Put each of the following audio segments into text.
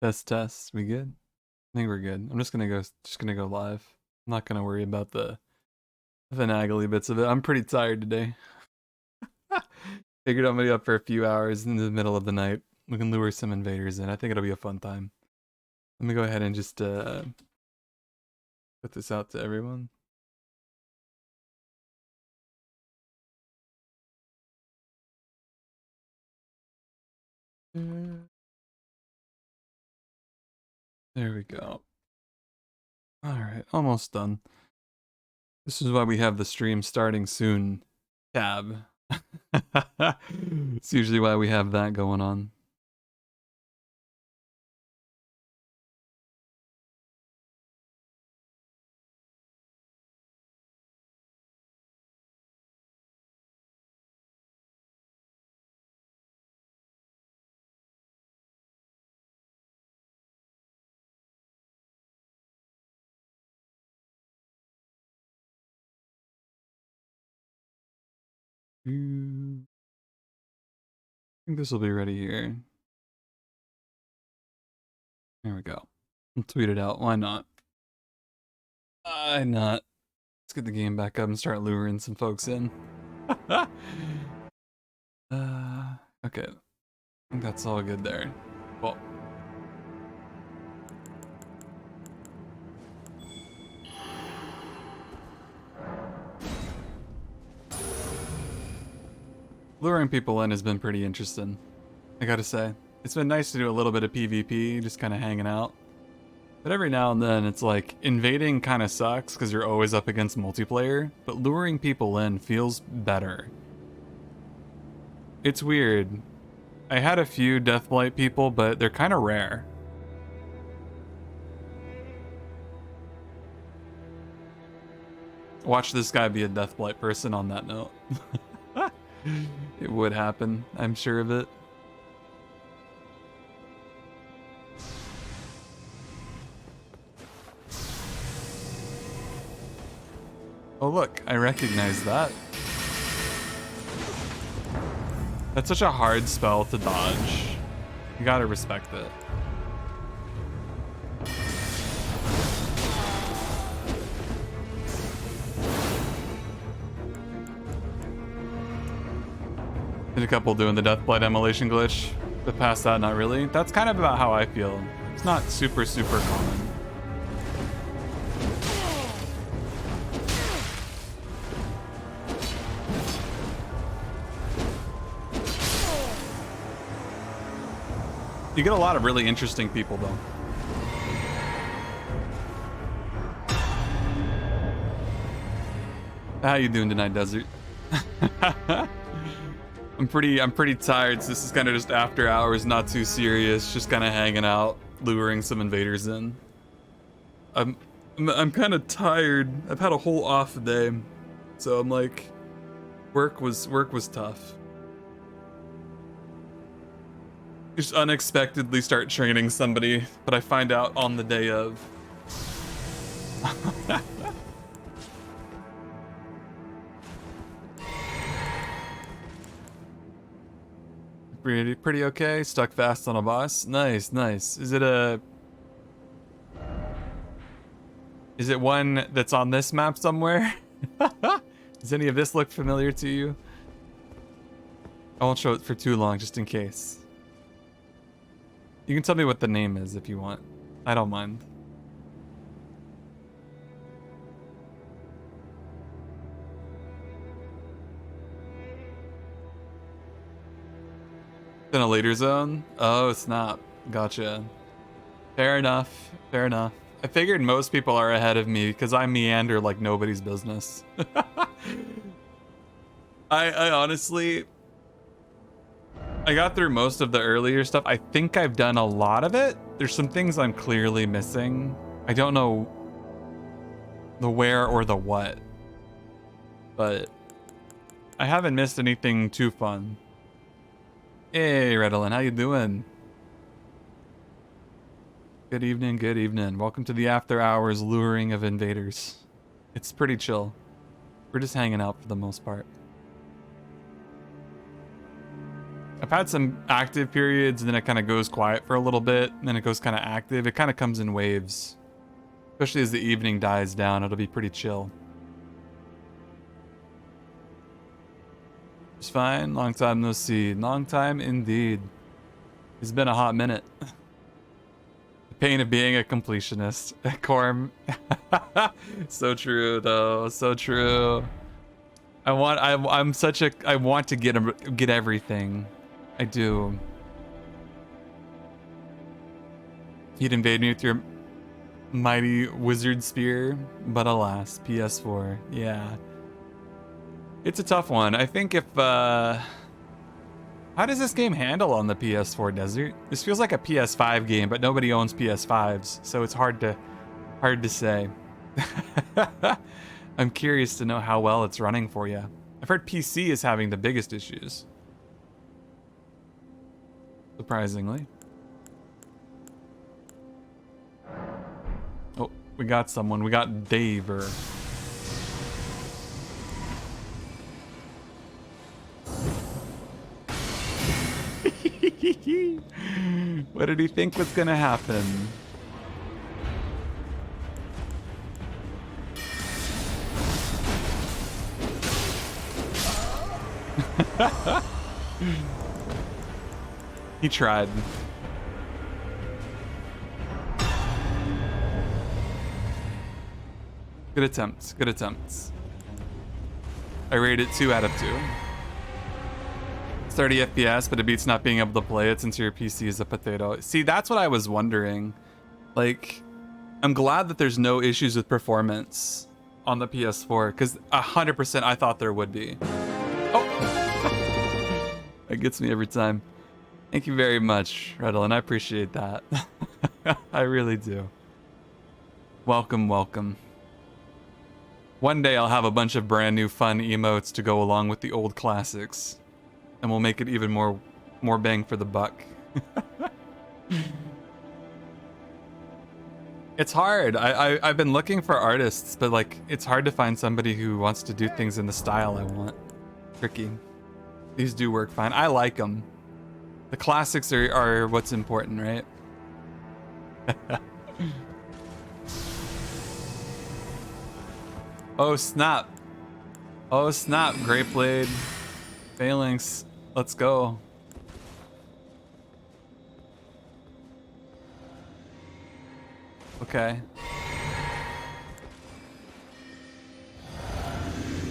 Test. We good? I think we're good. I'm just gonna go live. I'm not gonna worry about the finagly bits of it. I'm pretty tired today. Figured I'm gonna be up for a few hours in the middle of the night. We can lure some invaders in. I think it'll be a fun time. Let me go ahead and just put this out to everyone. There we go. Alright, almost done. This is why we have the stream starting soon tab. It's usually why we have that going on. I think this will be ready here. There we go. I'll tweet it out. Why not? Why not? Let's get the game back up and start luring some folks in. Okay. I think that's all good there. Well. Luring people in has been pretty interesting, I gotta say. It's been nice to do a little bit of PvP, just kind of hanging out. But every now and then, it's like, invading kind of sucks because you're always up against multiplayer, but luring people in feels better. It's weird. I had a few Deathblight people, but they're kind of rare. Watch this guy be a Deathblight person on that note. It would happen, I'm sure of it. Oh look, I recognize that. That's such a hard spell to dodge. You gotta respect it. Been a couple doing the Deathblight Immolation glitch, but past that, not really. That's kind of about how I feel. It's not super common. You get a lot of really interesting people, though. How you doing tonight, Desert? I'm pretty tired, so this is kind of just after hours, not too serious, just kind of hanging out, luring some invaders in. I'm kind of tired. I've had a whole off day, so I'm like, work was tough. Just unexpectedly start training somebody, but I find out on the day of. Pretty okay. Stuck fast on a boss. Nice. Is it one that's on this map somewhere? Does any of this look familiar to you? I won't show it for too long, just in case. You can tell me what the name is if you want. I don't mind. In a later zone? Oh, snap. Gotcha. Fair enough. I figured most people are ahead of me because I meander like nobody's business. I honestly... I got through most of the earlier stuff. I think I've done a lot of it. There's some things I'm clearly missing. I don't know the where or the what. But I haven't missed anything too fun. Hey, Redolin, how you doing? Good evening. Welcome to the after hours luring of invaders. It's pretty chill. We're just hanging out for the most part. I've had some active periods, and then it kind of goes quiet for a little bit, and then it goes kind of active. It kind of comes in waves. Especially as the evening dies down, it'll be pretty chill. It's fine. Long time no see. Long time indeed. It's been a hot minute. The pain of being a completionist. Corm. So true, though. So true. I want to get everything. I do. You'd invade me with your mighty wizard spear, but alas, PS4. Yeah. It's a tough one. I think if how does this game handle on the PS4 Desert? This feels like a PS5 game, but nobody owns PS5s, so it's hard to say. I'm curious to know how well it's running for you. I've heard PC is having the biggest issues. Surprisingly. Oh, we got someone. We got Daver. What did he think was gonna happen? He tried. Good attempts. Good attempts. I rate it 2 out of 2. It's 30 FPS, but it beats not being able to play it since your PC is a potato. See, that's what I was wondering. Like, I'm glad that there's no issues with performance on the PS4, because 100% I thought there would be. Oh! That gets me every time. Thank you very much, Redlin. I appreciate that. I really do. Welcome, welcome. One day I'll have a bunch of brand new fun emotes to go along with the old classics. And we'll make it even more bang for the buck. It's hard. I've been looking for artists, but like it's hard to find somebody who wants to do things in the style I want. Tricky. These do work fine. I like them. The classics are what's important, right? Oh snap. Oh snap, Great Blade. Phalanx. Let's go. Okay.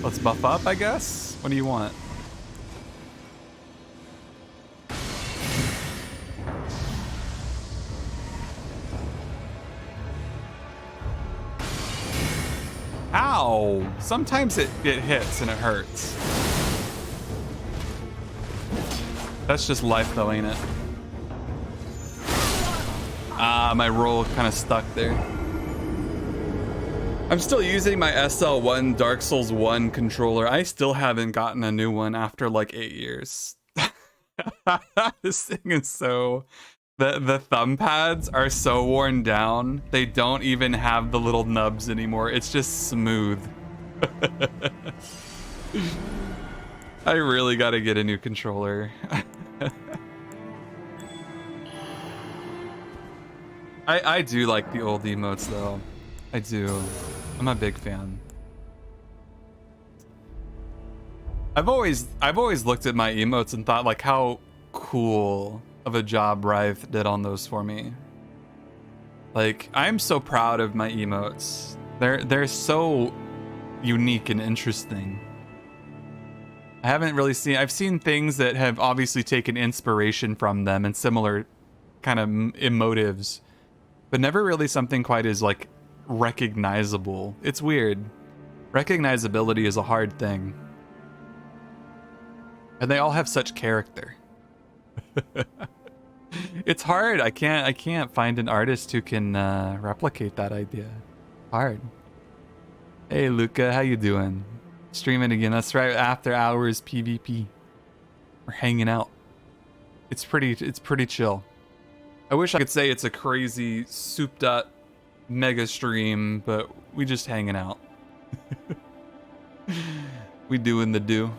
Let's buff up, I guess? What do you want? Ow! Sometimes it hits and it hurts. That's just life though, ain't it? Ah, my roll kind of stuck there. I'm still using my SL1 Dark Souls 1 controller. I still haven't gotten a new one after like 8 years. This thing is so... The thumb pads are so worn down. They don't even have the little nubs anymore. It's just smooth. I really gotta get a new controller. I do like the old emotes though. I do. I'm a big fan. I've always looked at my emotes and thought like how cool of a job Rive did on those for me. Like I'm so proud of my emotes. They're so unique and interesting. I haven't really seen... I've seen things that have obviously taken inspiration from them and similar kind of emotives, but never really something quite as like recognizable. It's weird. Recognizability is a hard thing. And they all have such character. It's hard. I can't find an artist who can replicate that idea. Hard. Hey Luca, how you doing? Streaming again. That's right. After hours PvP. We're hanging out. It's pretty chill. I wish I could say it's a crazy souped up mega stream, but we just hanging out. We doing the do.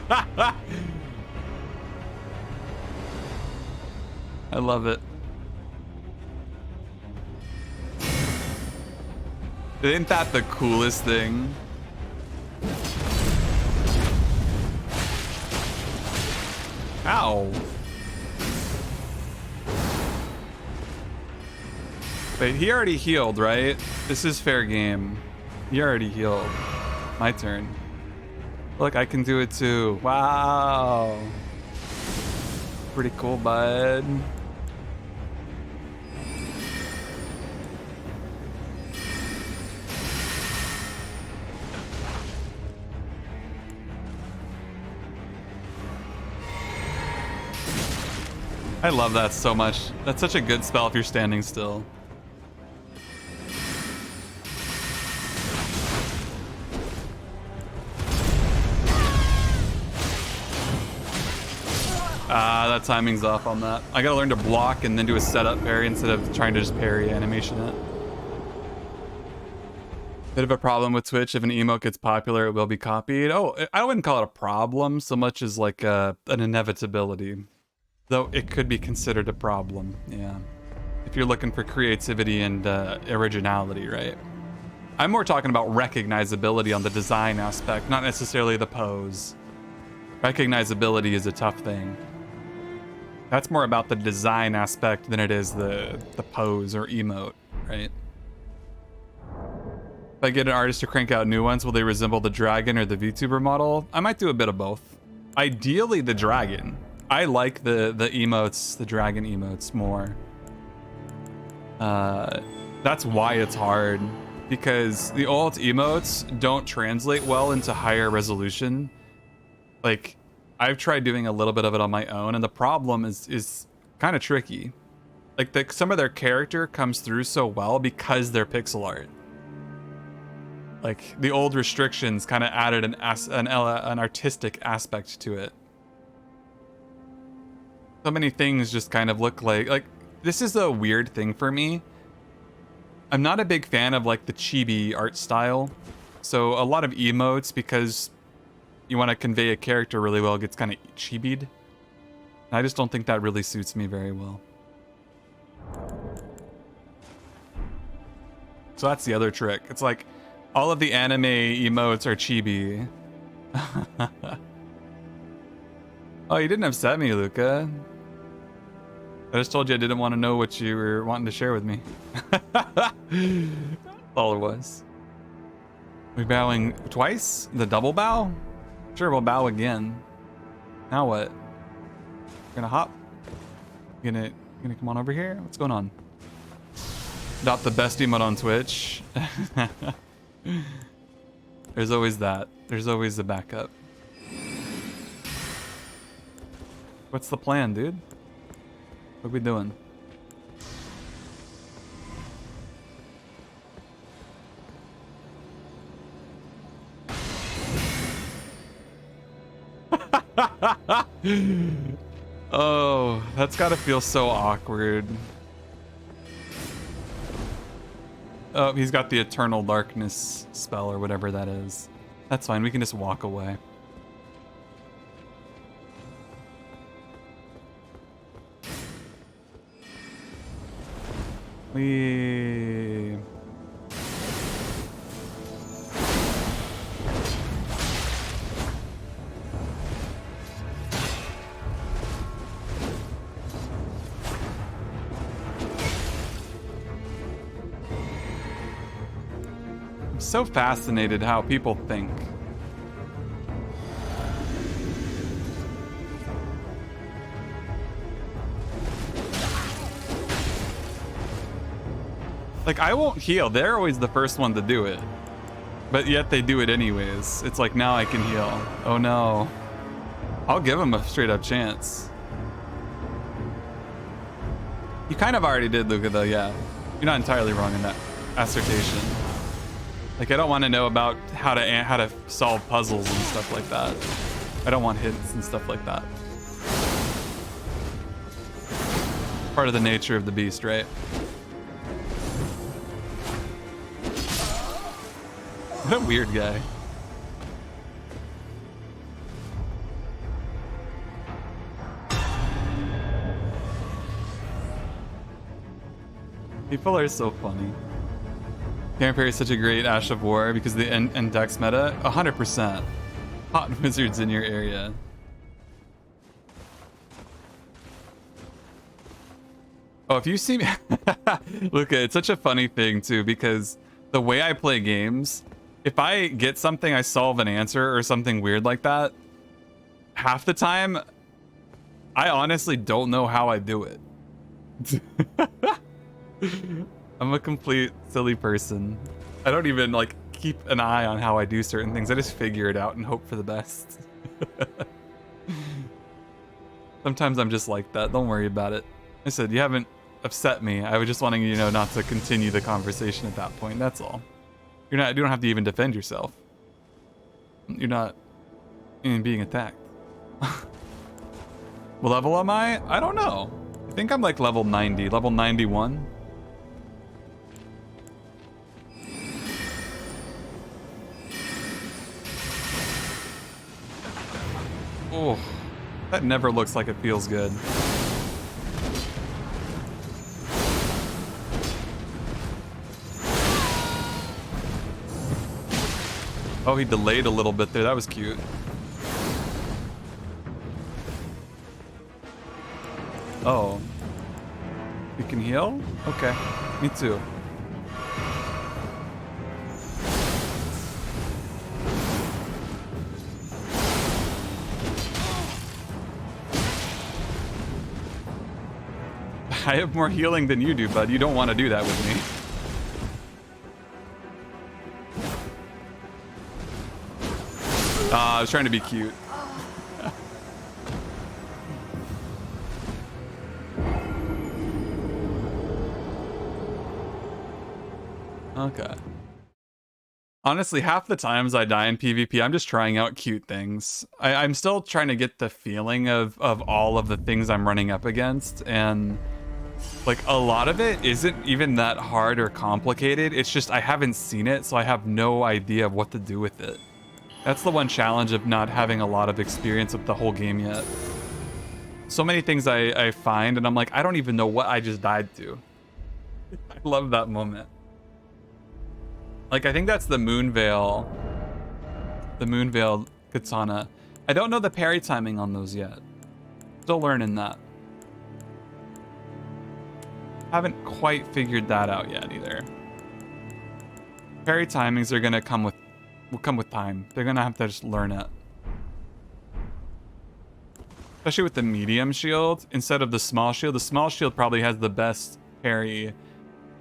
I love it. Isn't that the coolest thing? Ow. Wait, he already healed, right? This is fair game. He already healed. My turn. Look, I can do it too. Wow. Pretty cool, bud. I love that so much. That's such a good spell if you're standing still. That timing's off on that. I gotta learn to block and then do a setup parry instead of trying to just parry animation it. Bit of a problem with Twitch. If an emote gets popular, it will be copied. Oh, I wouldn't call it a problem so much as like an inevitability. Though it could be considered a problem, yeah. If you're looking for creativity and originality, right? I'm more talking about recognizability on the design aspect, not necessarily the pose. Recognizability is a tough thing. That's more about the design aspect than it is the pose or emote, right? If I get an artist to crank out new ones, will they resemble the dragon or the VTuber model? I might do a bit of both. Ideally, the dragon. I like the emotes, the dragon emotes more. That's why it's hard, because the alt emotes don't translate well into higher resolution. Like, I've tried doing a little bit of it on my own, and the problem is kind of tricky. Like, some of their character comes through so well because they're pixel art. Like, the old restrictions kind of added an artistic aspect to it. So many things just kind of look like this is a weird thing for me. I'm not a big fan of like the chibi art style. So a lot of emotes, because you want to convey a character really well, gets kind of chibied. And I just don't think that really suits me very well. So that's the other trick. It's like all of the anime emotes are chibi. Oh, you didn't upset me, Luca. I just told you I didn't want to know what you were wanting to share with me. All it was. We bowing twice? The double bow? Sure, we'll bow again. Now what? Gonna hop? Gonna come on over here? What's going on? Adopt the best emote on Twitch. There's always that. There's always the backup. What's the plan, dude? What are we doing? Oh, that's gotta feel so awkward. Oh, he's got the Eternal Darkness spell or whatever that is. That's fine, we can just walk away. We... I'm so fascinated how people think. Like, I won't heal. They're always the first one to do it. But yet they do it anyways. It's like, now I can heal. Oh no. I'll give them a straight up chance. You kind of already did, Luca, though, yeah. You're not entirely wrong in that assertion. Like, I don't want to know about how to solve puzzles and stuff like that. I don't want hints and stuff like that. Part of the nature of the beast, right? What a weird guy. People are so funny. Karen Perry is such a great Ash of War because the index meta. 100%. Hot wizards in your area. Oh, if you see me... Luca, it's such a funny thing, too, because the way I play games, if I get something, I solve an answer or something weird like that, half the time, I honestly don't know how I do it. I'm a complete silly person. I don't even, like, keep an eye on how I do certain things. I just figure it out and hope for the best. Sometimes I'm just like that. Don't worry about it. I said, you haven't upset me. I was just wanting you to know not to continue the conversation at that point. That's all. You don't have to even defend yourself. You're not even being attacked. What level am I? I don't know. I think I'm like level 90, level 91. Oh, that never looks like it feels good. Oh, he delayed a little bit there. That was cute. Oh. You can heal? Okay. Me too. I have more healing than you do, bud. You don't want to do that with me. I was trying to be cute. Okay. Honestly, half the times I die in PvP, I'm just trying out cute things. I'm still trying to get the feeling of all of the things I'm running up against, and like a lot of it isn't even that hard or complicated. It's just I haven't seen it, so I have no idea of what to do with it. That's the one challenge of not having a lot of experience with the whole game yet. So many things I find, and I'm like, I don't even know what I just died to. I love that moment. Like, I think that's the Moonveil. The Moonveil Katana. I don't know the parry timing on those yet. Still learning that. Haven't quite figured that out yet either. Parry timings are gonna come with time. They're gonna have to just learn it. Especially with the medium shield instead of the small shield. The small shield probably has the best parry,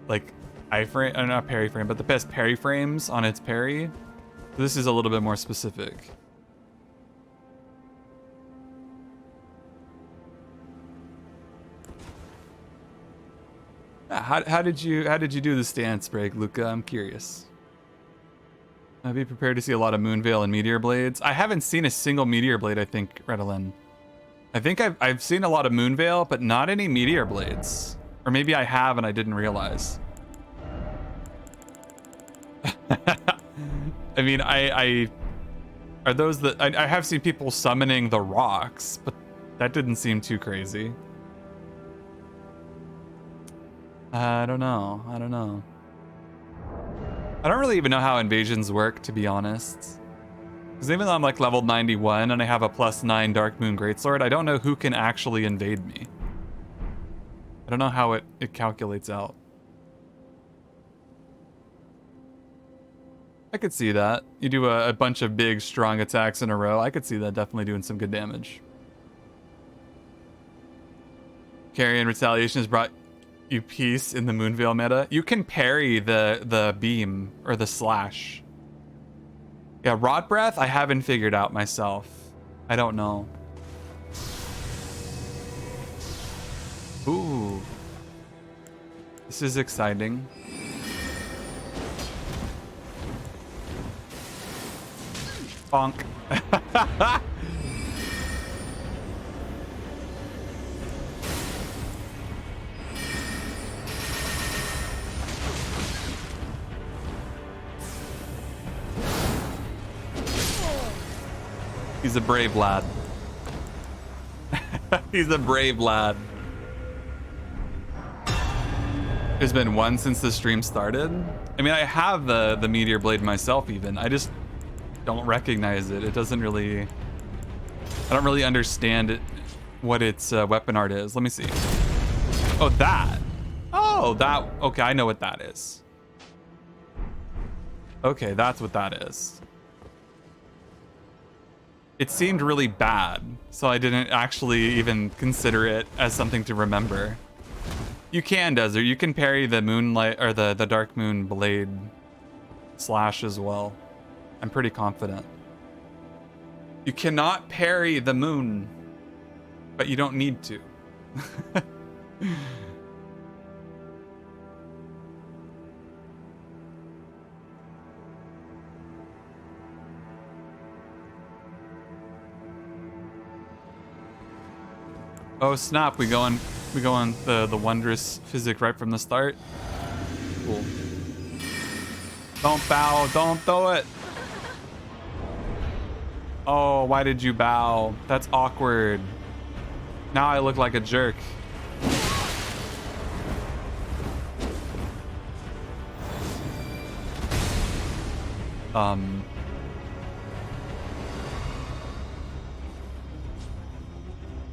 like iframe, not parry frame, but the best parry frames on its parry. This is a little bit more specific. How did you do the stance break, Luca? I'm curious. I'd be prepared to see a lot of Moonveil and Meteor Blades. I haven't seen a single Meteor Blade, I think, Redolin. I think I've seen a lot of Moonveil, but not any Meteor Blades. Or maybe I have and I didn't realize. I mean, I are those that I have seen people summoning the rocks, but that didn't seem too crazy. I don't know. I don't really even know how invasions work, to be honest. Because even though I'm like level 91 and I have a +9 Dark Moon Greatsword, I don't know who can actually invade me. I don't know how it calculates out. I could see that. You do a bunch of big, strong attacks in a row. I could see that definitely doing some good damage. Carry and Retaliation has brought you peace in the Moonveil meta. You can parry the beam or the slash. Yeah, Rod Breath, I haven't figured out myself. I don't know. Ooh. This is exciting. Bonk. He's a brave lad. He's a brave lad. There's been one since the stream started. I mean, I have the meteor blade myself even. I just don't recognize it. It doesn't really... I don't really understand it, what its weapon art is. Let me see. Oh, that. Oh, that. Okay, I know what that is. Okay, that's what that is. It seemed really bad, so I didn't actually even consider it as something to remember. You can, Desert. You can parry the moonlight or the dark moon blade slash as well. I'm pretty confident. You cannot parry the moon, but you don't need to. Oh snap! We go on the wondrous physic right from the start. Cool. Don't bow. Don't throw it. Oh, why did you bow? That's awkward. Now I look like a jerk.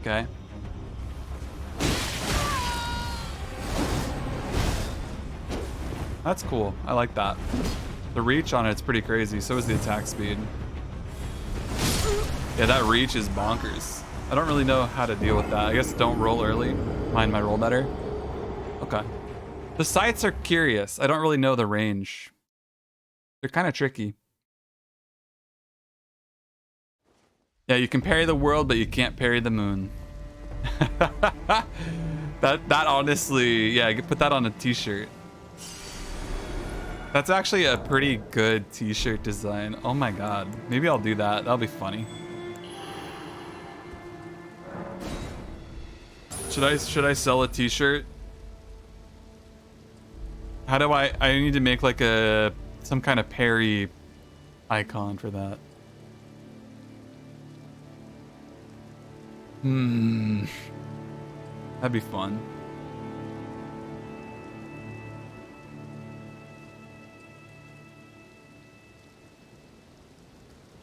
Okay. That's cool. I like that. The reach on it's pretty crazy. So is the attack speed. Yeah, that reach is bonkers. I don't really know how to deal with that. I guess don't roll early. Mind my roll better. Okay. The sights are curious. I don't really know the range. They're kind of tricky. Yeah, you can parry the world, but you can't parry the moon. that honestly, yeah, you could put that on a t-shirt. That's actually a pretty good t-shirt design. Oh my god. Maybe I'll do that. That'll be funny. Should I sell a t-shirt? How do I need to make like some kind of parry icon for that. That'd be fun.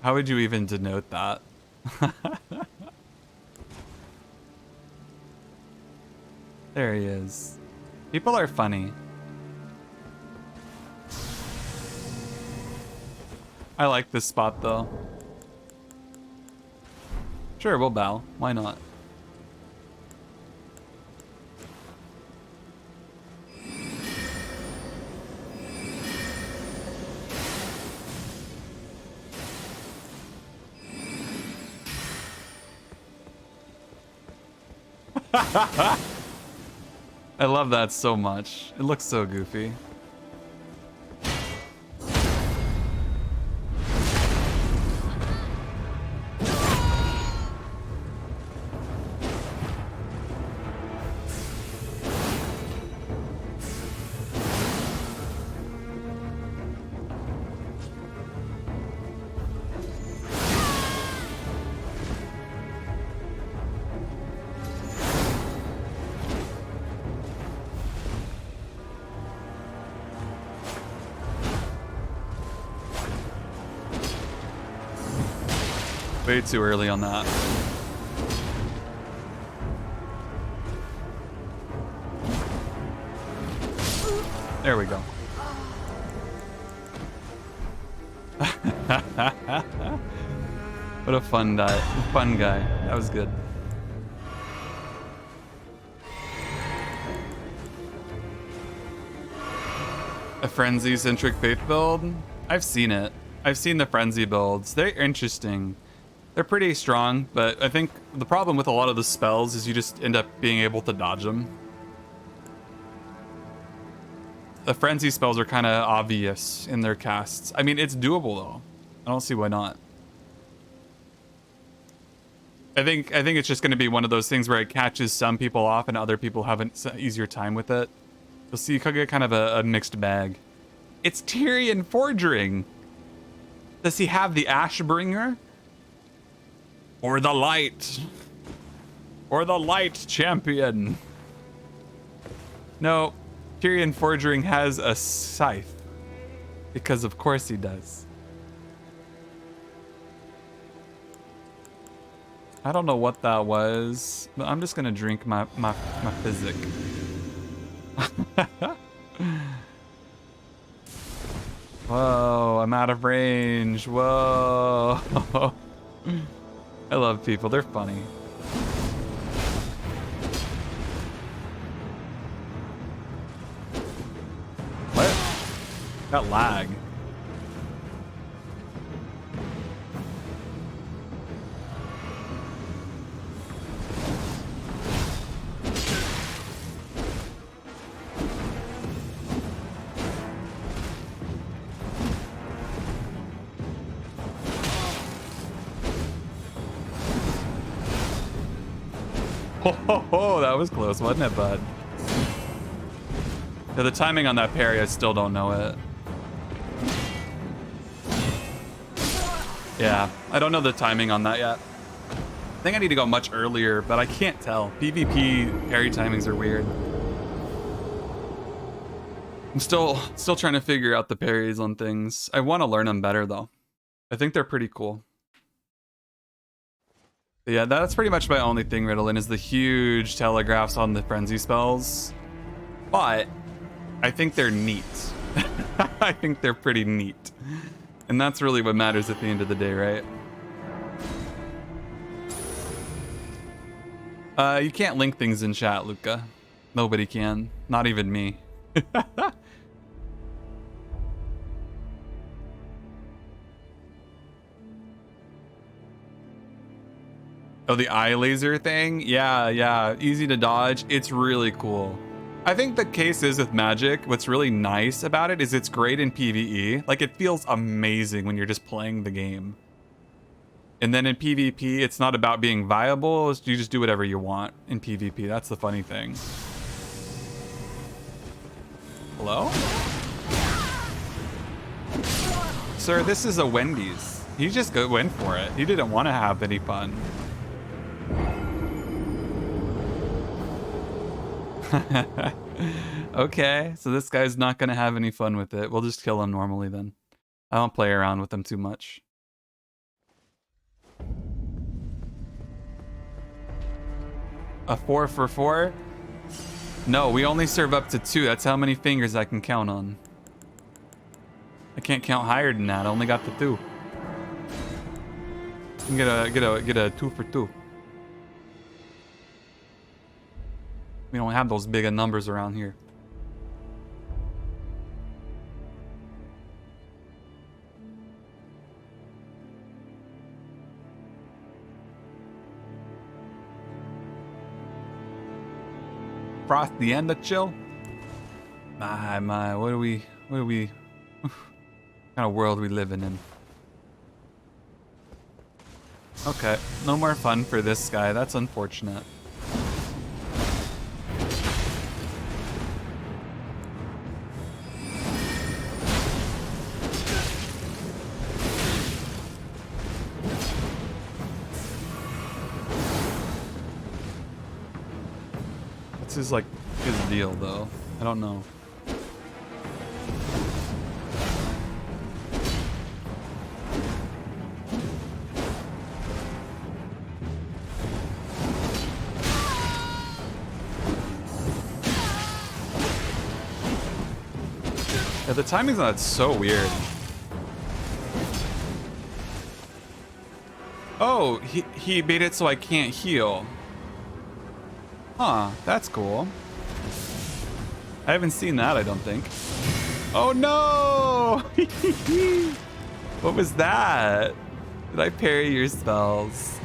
How would you even denote that? There he is. People are funny. I like this spot though. Sure, we'll bow. Why not? I love that so much. It looks so goofy. Way too early on that. There we go. What a fun guy. That was good. A frenzy-centric faith build? I've seen it. I've seen the frenzy builds. They're interesting. They're pretty strong, but I think the problem with a lot of the spells is you just end up being able to dodge them. The frenzy spells are kind of obvious in their casts. I mean, it's doable though. I don't see why not. I think it's just going to be one of those things where it catches some people off and other people have an easier time with it. You'll see you could get kind of a mixed bag. It's Tyrion Fordring. Does he have the Ashbringer? Or the light. Or the light champion. No. Tyrion Forgering has a scythe. Because of course he does. I don't know what that was, but I'm just gonna drink my physic. Whoa, I'm out of range. Whoa. I love people, they're funny. What? That lag. Oh, that was close, wasn't it, bud? Yeah, the timing on that parry, I still don't know it. Yeah, I don't know the timing on that yet. I think I need to go much earlier, but I can't tell. PvP parry timings are weird. I'm still trying to figure out the parries on things. I want to learn them better, though. I think they're pretty cool. Yeah, that's pretty much my only thing, Ritalin, is the huge telegraphs on the frenzy spells. But I think they're neat. I think they're pretty neat. And that's really what matters at the end of the day, right? You can't link things in chat, Luca. Nobody can. Not even me. Oh, the eye laser thing? Yeah. Easy to dodge. It's really cool. I think the case is with Magic, what's really nice about it is it's great in PvE. Like, it feels amazing when you're just playing the game. And then in PvP, it's not about being viable. You just do whatever you want in PvP. That's the funny thing. Hello? Sir, this is a Wendy's. He just went for it. He didn't want to have any fun. Okay, so this guy's not gonna have any fun with it. We'll just kill him normally then. I don't play around with him too much. A 4 for 4? No, we only serve up to 2. That's how many fingers I can count on. I can't count higher than that. I only got the 2. You can get a 2 for 2. We don't have those big of numbers around here. Frost the end of chill? My, what are we, what kind of world we living in? Okay, no more fun for this guy. That's unfortunate. Is like his deal though. I don't know. Yeah, the timing's on that's so weird. Oh, he made it so I can't heal. Huh, that's cool. I haven't seen that, I don't think. Oh no! What was that? Did I parry your spells?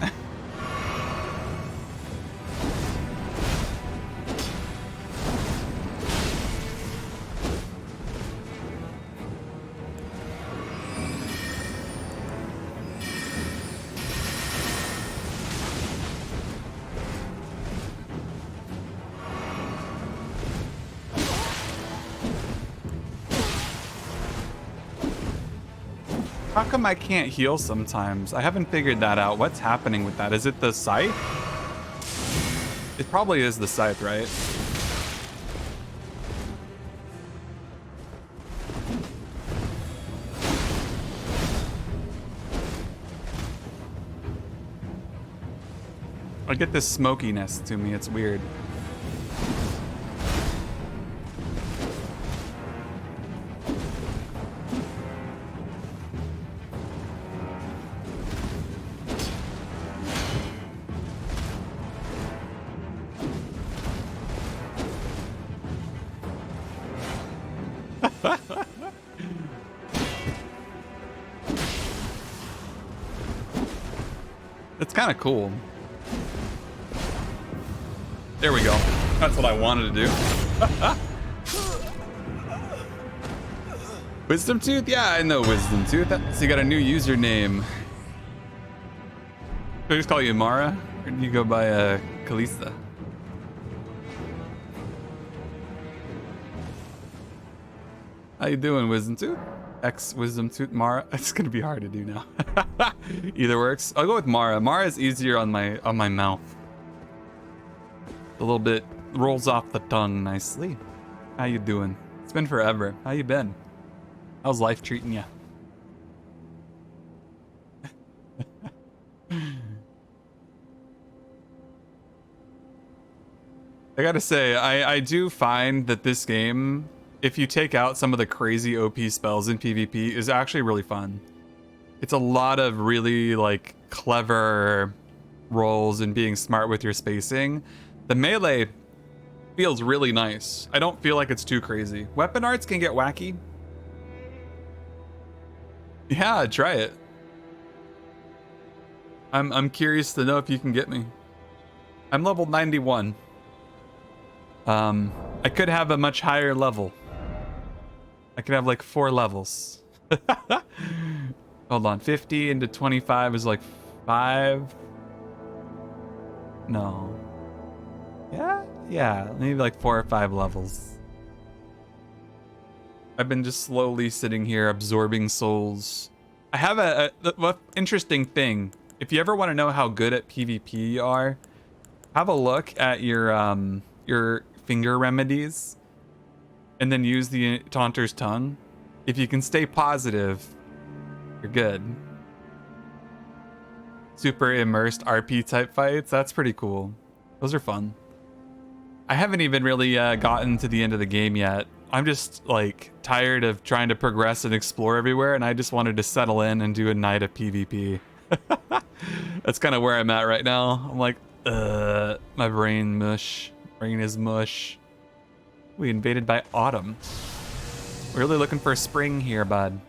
How come I can't heal sometimes? I haven't figured that out. What's happening with that? Is it the scythe? It probably is the scythe, right? I get this smokiness to me. It's weird. It's kind of cool. There we go. That's what I wanted to do. Wisdom Tooth? Yeah, I know Wisdom Tooth. So you got a new username. Should I just call you Mara? Or do you go by Kalista? How you doing, Wisdom Tooth? X Wisdom Tooth Mara. It's gonna be hard to do now. Either works. I'll go with Mara. Mara is easier on my mouth. A little bit rolls off the tongue nicely. How you doing? It's been forever. How you been? How's life treating you? I gotta say, I do find that this game, if you take out some of the crazy OP spells in PvP, is actually really fun. It's a lot of really like clever rolls and being smart with your spacing. The melee feels really nice. I don't feel like it's too crazy. Weapon arts can get wacky. Yeah, try it. I'm curious to know if you can get me. I'm level 91. I could have a much higher level. I could have like 4 levels. Hold on, 50 into 25 is like 5. No. Yeah, maybe like 4 or 5 levels. I've been just slowly sitting here absorbing souls. I have a interesting thing. If you ever want to know how good at PvP you are, have a look at your finger remedies and then use the Taunter's Tongue. If you can stay positive, you're good. Super immersed RP type fights, that's pretty cool. Those are fun. I haven't even really gotten to the end of the game yet. I'm just like tired of trying to progress and explore everywhere, and I just wanted to settle in and do a night of PvP. That's kind of where I'm at right now. I'm like, my brain mush. Brain is mush. We invaded by autumn. We're really looking for spring here, bud.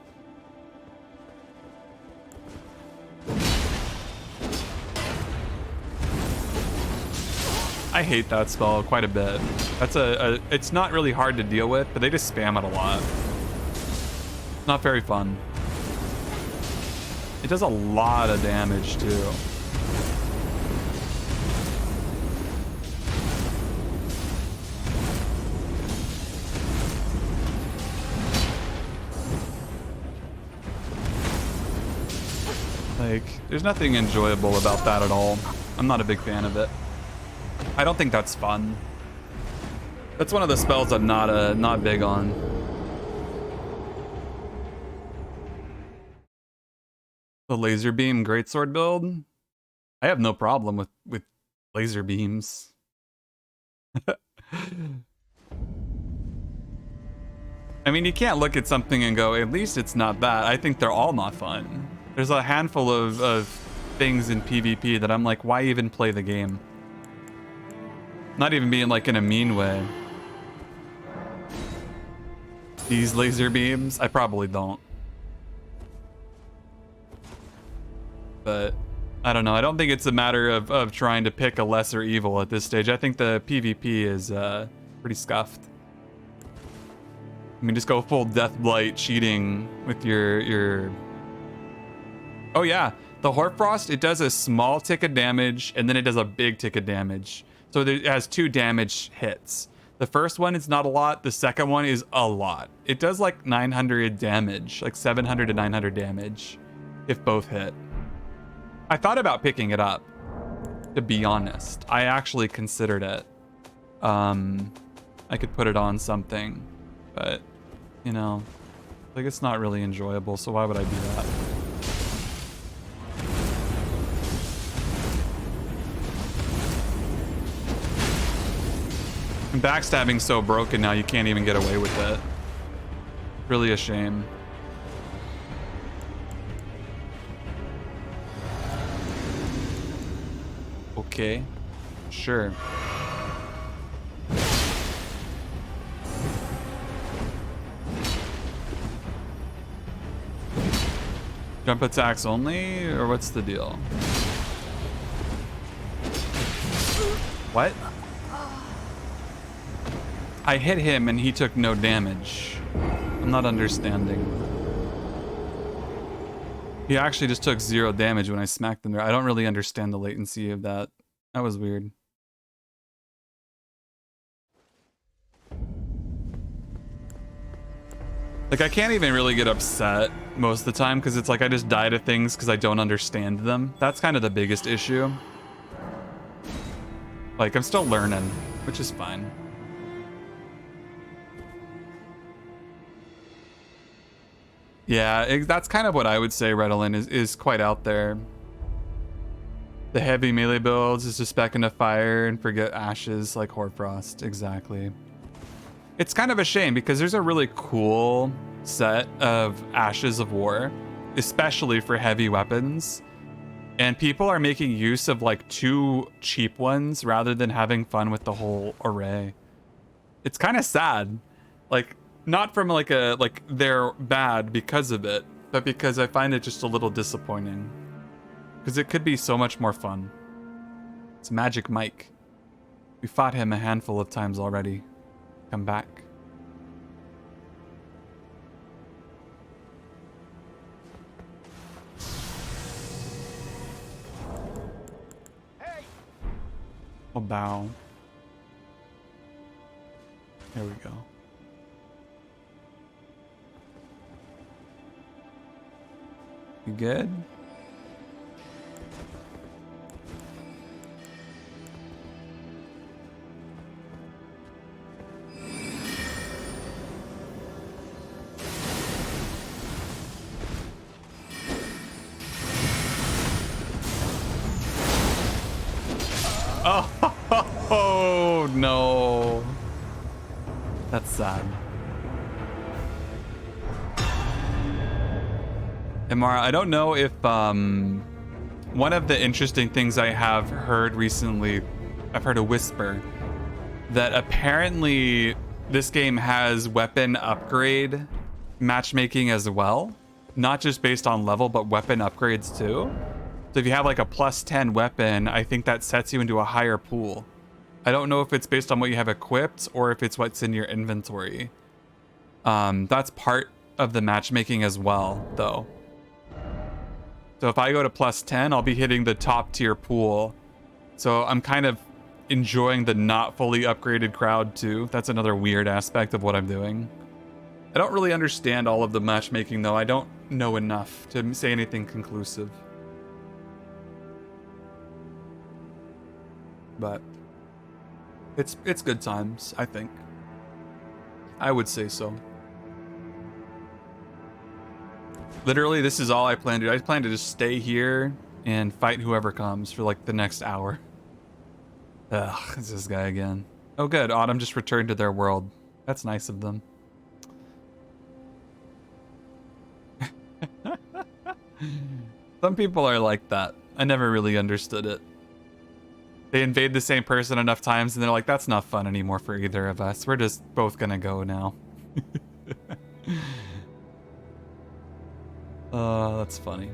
I hate that spell quite a bit. That's it's not really hard to deal with, but they just spam it a lot. Not very fun. It does a lot of damage too. Like, there's nothing enjoyable about that at all. I'm not a big fan of it. I don't think that's fun. That's one of the spells I'm not big on. The laser beam greatsword build? I have no problem with laser beams. I mean, you can't look at something and go, at least it's not that. I think they're all not fun. There's a handful of things in PvP that I'm like, why even play the game? Not even being like in a mean way. These laser beams, I probably don't. But I don't know. I don't think it's a matter of trying to pick a lesser evil at this stage. I think the PvP is pretty scuffed. I mean, just go full Deathblight cheating with your... Oh yeah, the Hoarfrost, it does a small tick of damage and then it does a big tick of damage. So it has 2 damage hits. The first one is not a lot. The second one is a lot. It does like 900 damage, like 700 to 900 damage if both hit. I thought about picking it up, to be honest. I actually considered it. I could put it on something, but you know, like it's not really enjoyable. So why would I do that? And backstabbing's so broken now, you can't even get away with it. Really a shame. Okay. Sure. Jump attacks only, or what's the deal? What? I hit him and he took no damage. I'm not understanding. He actually just took 0 damage when I smacked him there. I don't really understand the latency of that. That was weird. Like, I can't even really get upset most of the time because it's like I just die to things because I don't understand them. That's kind of the biggest issue. Like, I'm still learning, which is fine. Yeah, that's kind of what I would say Redolin is quite out there. The heavy melee builds is just spec into fire and forget ashes like Hoarfrost. Exactly. It's kind of a shame because there's a really cool set of Ashes of War, especially for heavy weapons. And people are making use of like 2 cheap ones rather than having fun with the whole array. It's kind of sad. Like, not from like they're bad because of it, but because I find it just a little disappointing. Because it could be so much more fun. It's Magic Mike. We fought him a handful of times already. Come back. I'll bow. There we go. You good? Oh, no. That's sad. Amara, I don't know if one of the interesting things I have heard recently, I've heard a whisper that apparently this game has weapon upgrade matchmaking as well. Not just based on level, but weapon upgrades too. So if you have like a +10 weapon, I think that sets you into a higher pool. I don't know if it's based on what you have equipped or if it's what's in your inventory. That's part of the matchmaking as well, though. So if I go to +10, I'll be hitting the top tier pool. So I'm kind of enjoying the not fully upgraded crowd too. That's another weird aspect of what I'm doing. I don't really understand all of the matchmaking though. I don't know enough to say anything conclusive. But it's good times, I think. I would say so. Literally, this is all I plan to do. I plan to just stay here and fight whoever comes for like the next hour. Ugh, it's this guy again. Oh good, Autumn just returned to their world. That's nice of them. Some people are like that. I never really understood it. They invade the same person enough times and they're like, that's not fun anymore for either of us. We're just both gonna go now. That's funny.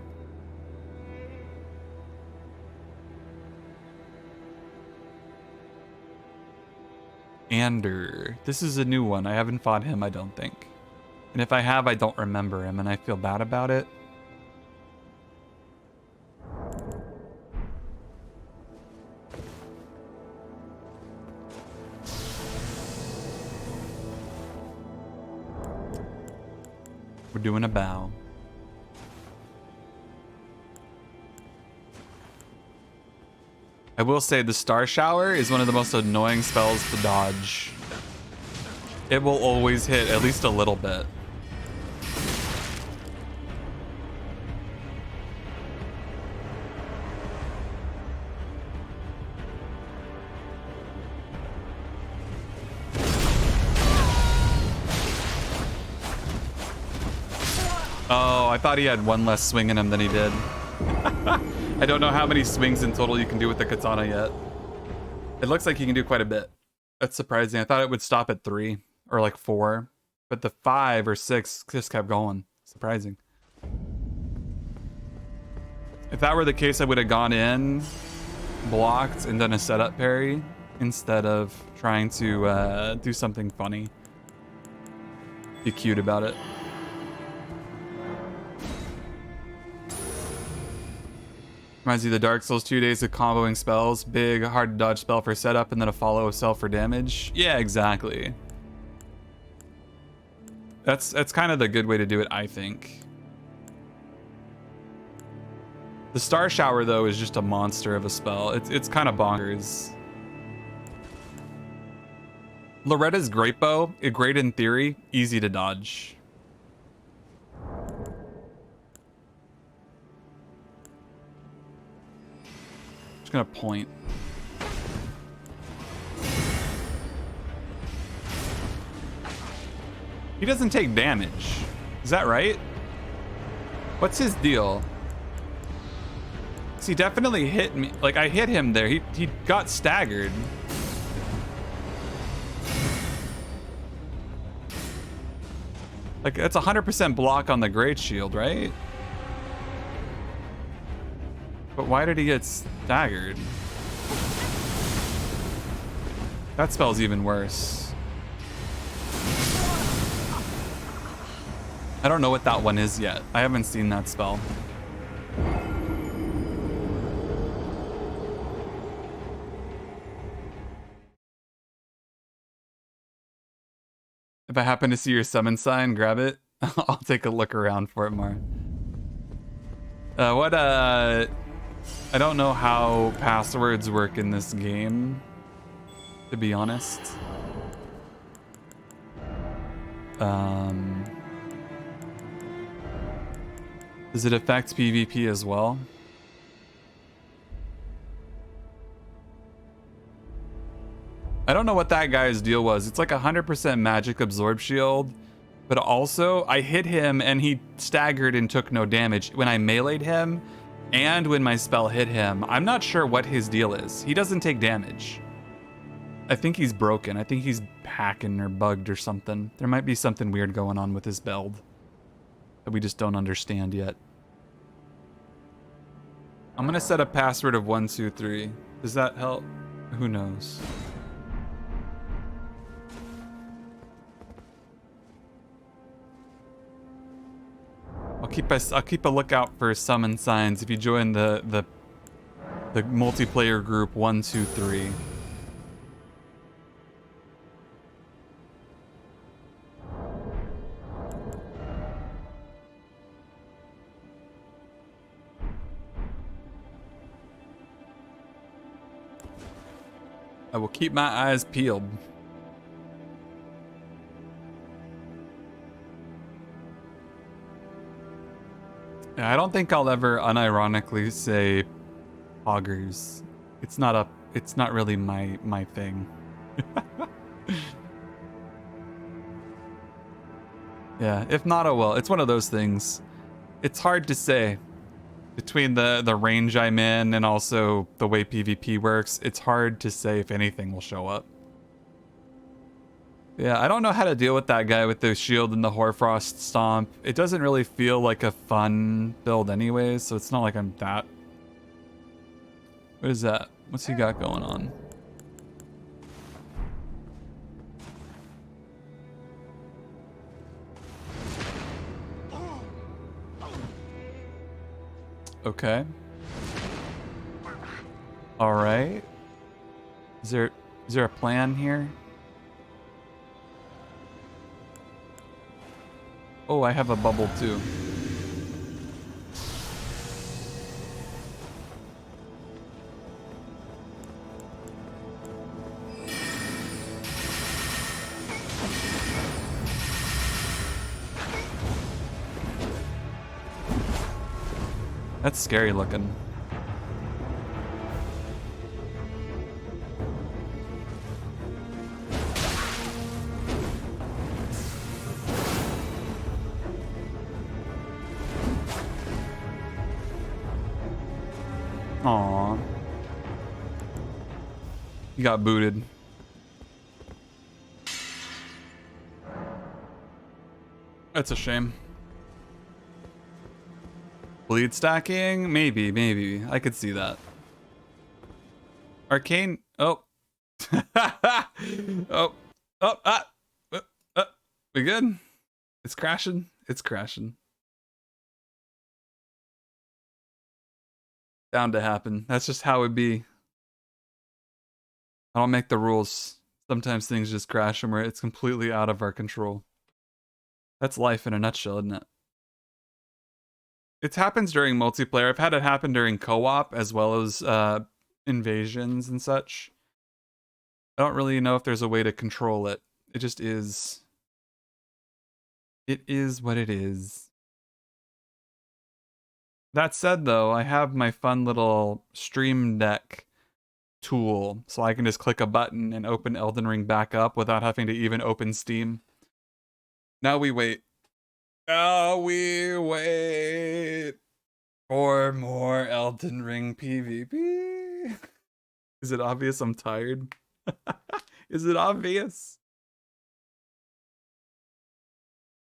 Ander. This is a new one. I haven't fought him, I don't think. And if I have, I don't remember him and I feel bad about it. We're doing a bow. I will say the Star Shower is one of the most annoying spells to dodge. It will always hit at least a little bit. Oh, I thought he had one less swing in him than he did. I don't know how many swings in total you can do with the katana yet. It looks like you can do quite a bit. That's surprising. I thought it would stop at 3 or like 4, but the 5 or 6 just kept going. Surprising. If that were the case, I would have gone in, blocked, and done a setup parry instead of trying to do something funny. Be cute about it. Reminds me of the Dark Souls 2 days of comboing spells. Big, hard to dodge spell for setup and then a follow cell for damage. Yeah, exactly. That's kind of the good way to do it, I think. The Star Shower, though, is just a monster of a spell. It's kind of bonkers. Loretta's Great Bow, great in theory, easy to dodge. Just gonna point. He doesn't take damage. Is that right? What's his deal? He definitely hit me. Like, I hit him there. He got staggered. Like, that's 100% block on the Great Shield, right? But why did he get staggered? That spell's even worse. I don't know what that one is yet. I haven't seen that spell. If I happen to see your summon sign, grab it. I'll take a look around for it more. I don't know how passwords work in this game, to be honest. Does it affect PvP as well? I don't know what that guy's deal was. It's like 100% magic absorb shield, but also I hit him and he staggered and took no damage when I meleeed him and when my spell hit him. I'm not sure what his deal is. He doesn't take damage. I think he's broken. I think he's hacking or bugged or something. There might be something weird going on with his build that we just don't understand yet. I'm gonna set a password of 123. Does that help? Who knows? I'll keep a lookout for summon signs if you join the multiplayer group 123. I will keep my eyes peeled. Yeah, I don't think I'll ever unironically say poggers. It's not really my thing. Yeah, if not, oh well. It's one of those things. It's hard to say. Between the range I'm in and also the way PvP works, it's hard to say if anything will show up. Yeah, I don't know how to deal with that guy with the shield and the Hoarfrost Stomp. It doesn't really feel like a fun build anyways, so it's not like I'm that... What is that? What's he got going on? Okay. All right. Is there a plan here? Oh, I have a bubble too. That's scary looking. Aw. You got booted. That's a shame. Bleed stacking? Maybe, maybe. I could see that. Arcane. Oh. Oh. Oh. Ah. We good? It's crashing. It's crashing. Bound to happen. That's just how it be. I don't make the rules. Sometimes things just crash and it's completely out of our control. That's life in a nutshell, isn't it? It happens during multiplayer. I've had it happen during co-op as well as invasions and such. I don't really know if there's a way to control it. It just is. It is what it is. That said, though, I have my fun little Stream Deck tool, so I can just click a button and open Elden Ring back up without having to even open Steam. Now we wait. Now we wait for more Elden Ring PvP. Is it obvious I'm tired? Is it obvious?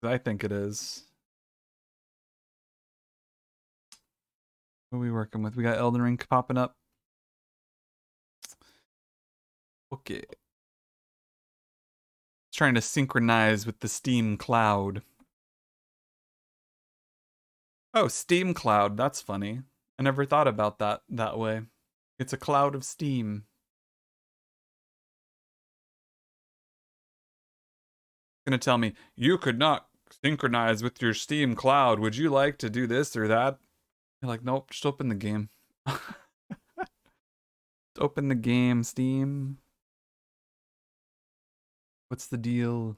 I think it is. What are we working with? We got Elden Ring popping up. Okay. Trying to synchronize with the Steam Cloud. Oh, Steam Cloud. That's funny. I never thought about that way. It's a cloud of steam. Gonna tell me, you could not synchronize with your Steam Cloud. Would you like to do this or that? You're like, nope, just open the game. Just open the game, Steam. What's the deal?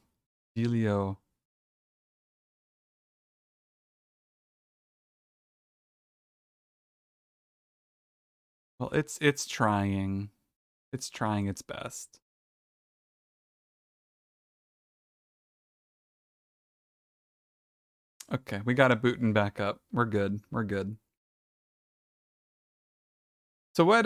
Dealio. Well, it's trying. It's trying its best. Okay, we got it booting back up. We're good. We're good. So what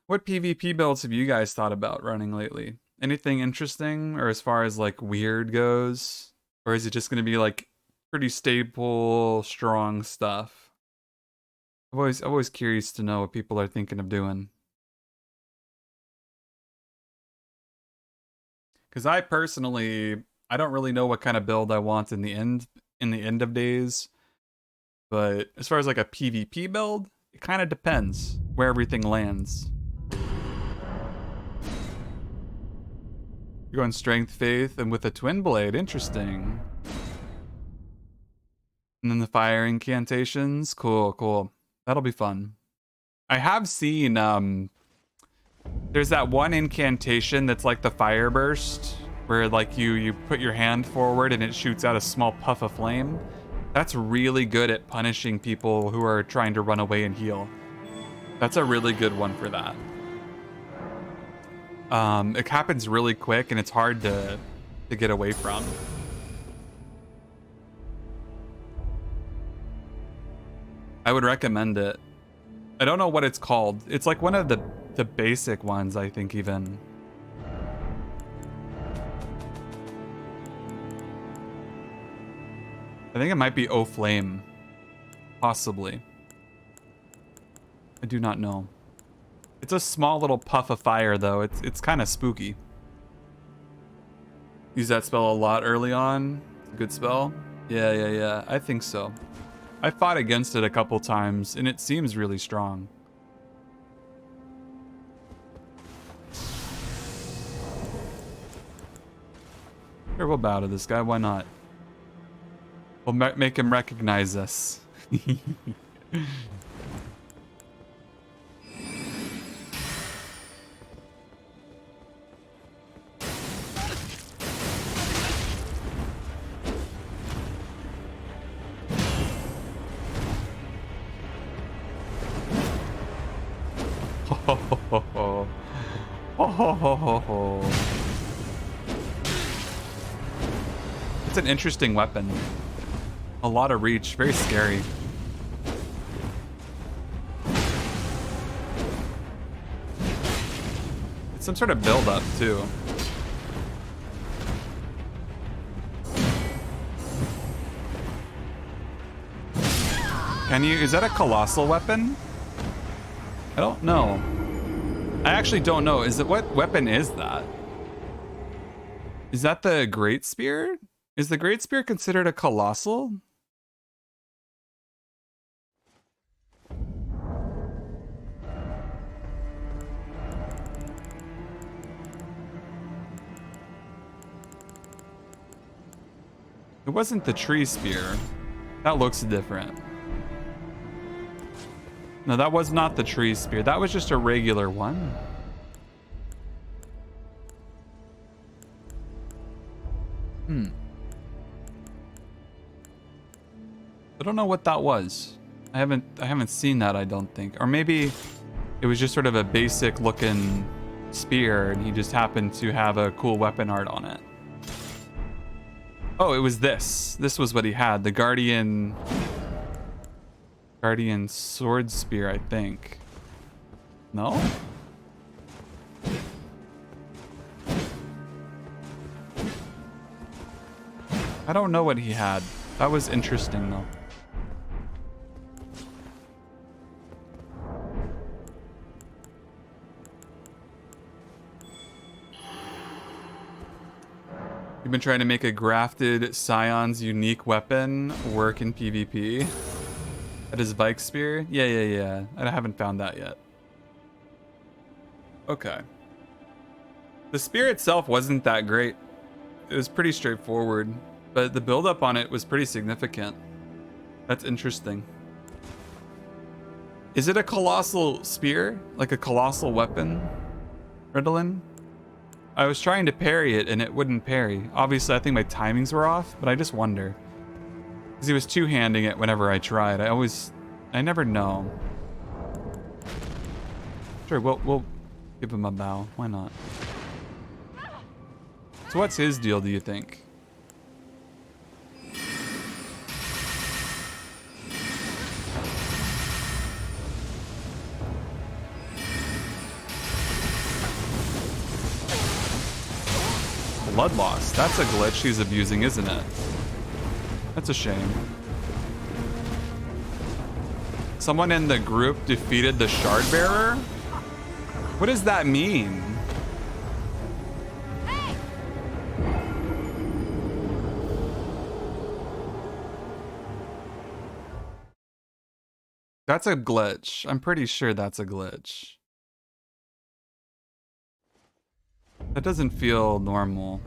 PvP builds have you guys thought about running lately? Anything interesting, or as far as like weird goes? Or is it just gonna be like pretty stable, strong stuff? I'm always curious to know what people are thinking of doing. Because I personally, I don't really know what kind of build I want in the end of days. But as far as like a PvP build, it kind of depends where everything lands. You're going strength, faith, and with a twin blade. Interesting. And then the fire incantations. Cool, cool. That'll be fun. I have seen there's that one incantation that's like the fire burst, where like you put your hand forward and it shoots out a small puff of flame. That's really good at punishing people who are trying to run away and heal. That's a really good one for that. It happens really quick and it's hard to get away from. I would recommend it. I don't know what it's called. It's like one of the basic ones, I think, even. I think it might be O Flame. Possibly. I do not know. It's a small little puff of fire, though. It's kind of spooky. Use that spell a lot early on. It's a good spell. Yeah. I think so. I fought against it a couple times, and it seems really strong. Sure, we'll bow to this guy. Why not? We'll make him recognize us. It's an interesting weapon. A lot of reach, very scary. some sort of build-up, too. Can you... Is that a colossal weapon? I don't know. I actually don't know. Is it... What weapon is that? Is that the Great Spear? Is the Great Spear considered a colossal? It wasn't the tree spear. That looks different. No, that was not the tree spear. That was just a regular one. I don't know what that was. I haven't seen that, I don't think. Or maybe it was just sort of a basic looking spear and he just happened to have a cool weapon art on it. Oh, it was this. This was what he had. The Guardian Sword Spear, I think. No? I don't know what he had. That was interesting, though. You've been trying to make a grafted Scion's unique weapon work in PvP. That is Vike Spear? Yeah. I haven't found that yet. Okay. The spear itself wasn't that great. It was pretty straightforward, but the build-up on it was pretty significant. That's interesting. Is it a colossal spear? Like a colossal weapon? Ritalin? I was trying to parry it and it wouldn't parry. Obviously, I think my timings were off, but I just wonder. Because he was two-handing it whenever I tried. I never know. Sure, we'll give him a bow. Why not? So what's his deal, do you think? Blood loss. That's a glitch he's abusing, isn't it? That's a shame. Someone in the group defeated the Shard Bearer? What does that mean? Hey! That's a glitch. I'm pretty sure that's a glitch. That doesn't feel normal.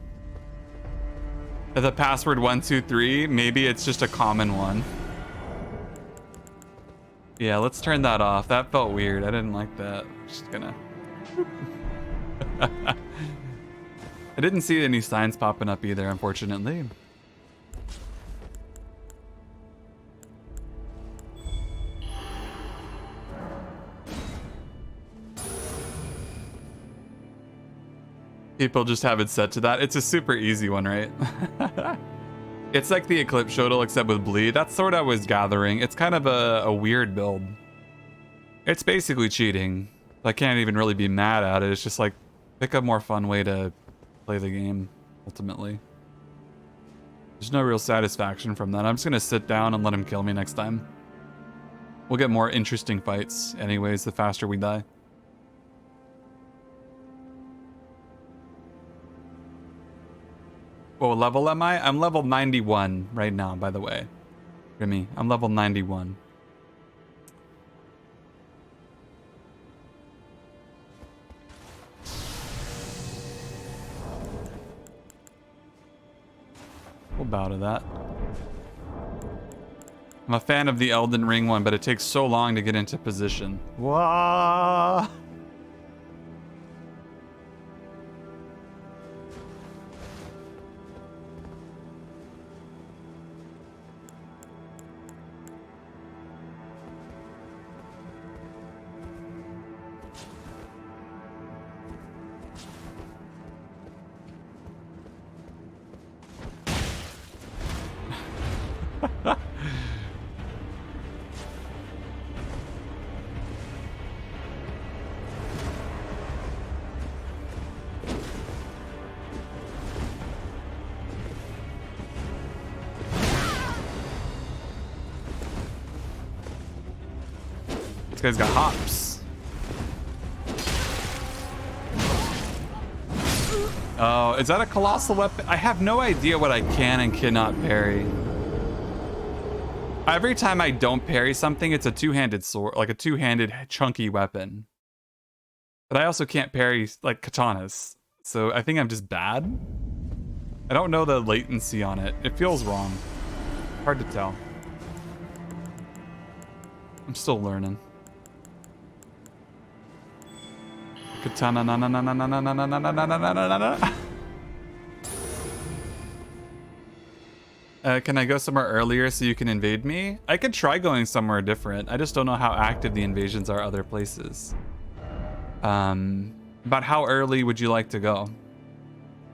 The password 123, maybe it's just a common one. Yeah, let's turn that off. That felt weird. I didn't like that. Just gonna... I didn't see any signs popping up either, unfortunately. People just have it set to that. It's a super easy one, right? It's like the Eclipse Shuttle, except with bleed. That's sort of what I was gathering. It's kind of a weird build. It's basically cheating. I can't even really be mad at it. It's just like, pick a more fun way to play the game, ultimately. There's no real satisfaction from that. I'm just gonna sit down and let him kill me next time. We'll get more interesting fights anyways, the faster we die. What level am I? I'm level 91 right now, by the way. Remy, I'm level 91. We'll bow to that. I'm a fan of the Elden Ring one, but it takes so long to get into position. Wah! guy's got hops. Oh, is that a colossal weapon? I have no idea what I can and cannot parry. Every time I don't parry something, it's a two-handed sword, like a two-handed chunky weapon. But I also can't parry like katanas. So I think I'm just bad. I don't know the latency on it. It feels wrong. Hard to tell. I'm still learning. Katana na na na na na na na na na na na na na na. Can I go somewhere earlier so you can invade me? I could try going somewhere different. I just don't know how active the invasions are other places. About how early would you like to go?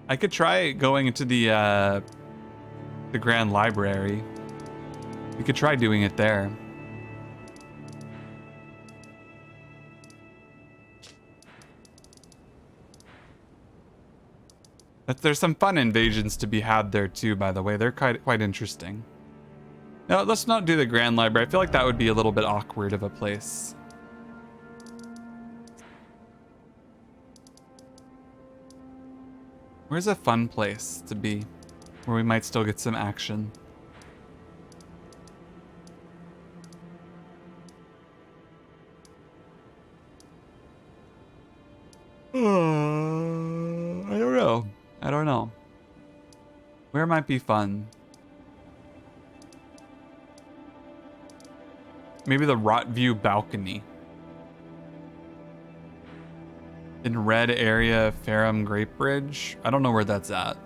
I could try going into the Grand Library. We could try doing it there. But there's some fun invasions to be had there too, by the way. They're quite interesting. No, let's not do the Grand Library. I feel like that would be a little bit awkward of a place. Where's a fun place to be where we might still get some action? I don't know. I don't know. Where might be fun? Maybe the Rotview balcony. In red area, Ferrum Grape Bridge. I don't know where that's at.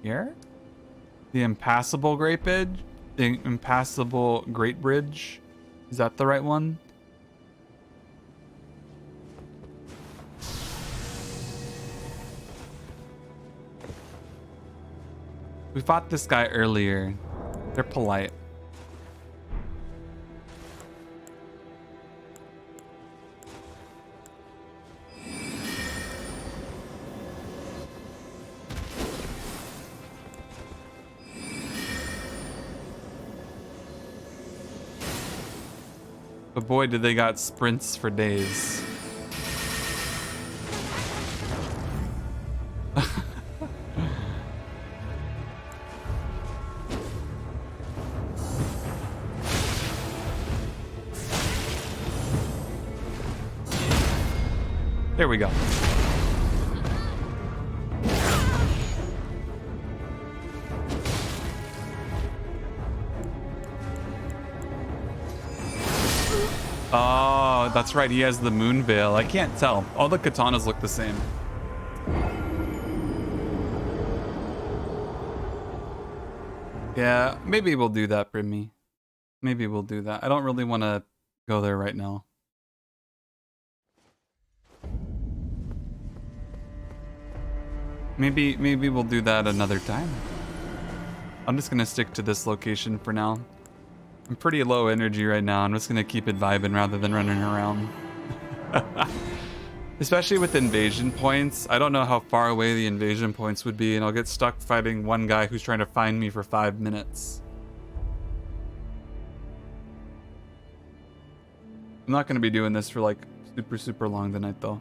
Here? The Impassable Great Bridge? The Impassable Great Bridge? Is that the right one? We fought this guy earlier. They're polite. But boy, did they got sprints for days. There we go. Oh, that's right. He has the moon veil. I can't tell. All the katanas look the same. Yeah, maybe we'll do that, Brimmy. Maybe we'll do that. I don't really want to go there right now. Maybe we'll do that another time. I'm just gonna stick to this location for now. I'm pretty low energy right now. I'm just gonna keep it vibing rather than running around. Especially with invasion points. I don't know how far away the invasion points would be, and I'll get stuck fighting one guy who's trying to find me for 5 minutes. I'm not gonna be doing this for like super long tonight though.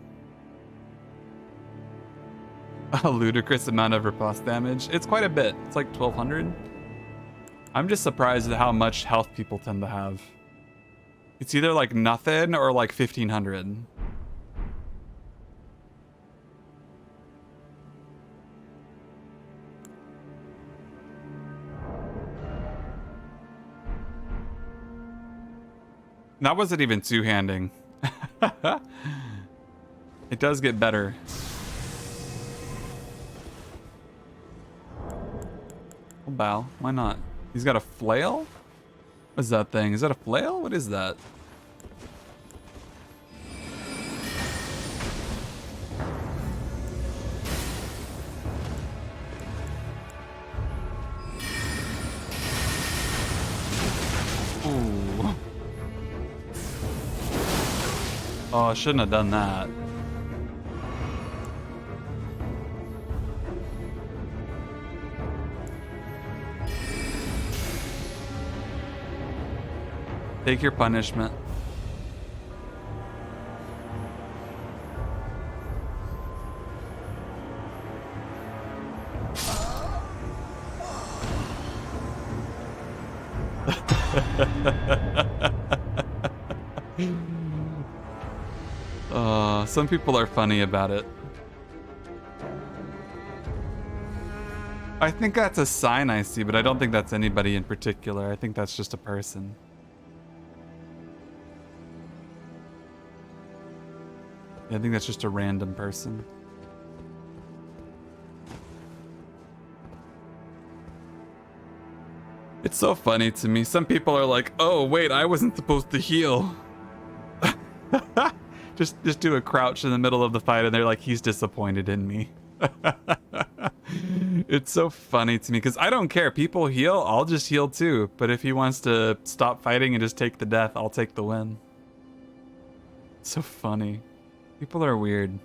A ludicrous amount of riposte damage. It's quite a bit. It's like 1200. I'm just surprised at how much health people tend to have. It's either like nothing or like 1500. That wasn't even two-handing. It does get better. I'll bow. Why not? He's got a flail? What's that thing? Is that a flail? What is that? Oh, I shouldn't have done that. Take your punishment. Some people are funny about it. I think that's a sign I see, but I don't think that's anybody in particular. I think that's just a person. Yeah, I think that's just a random person. It's so funny to me. Some people are like, "Oh, wait, I wasn't supposed to heal." just do a crouch in the middle of the fight and they're like, "He's disappointed in me." It's so funny to me because I don't care. People heal, I'll just heal too. But if he wants to stop fighting and just take the death, I'll take the win. It's so funny. People are weird.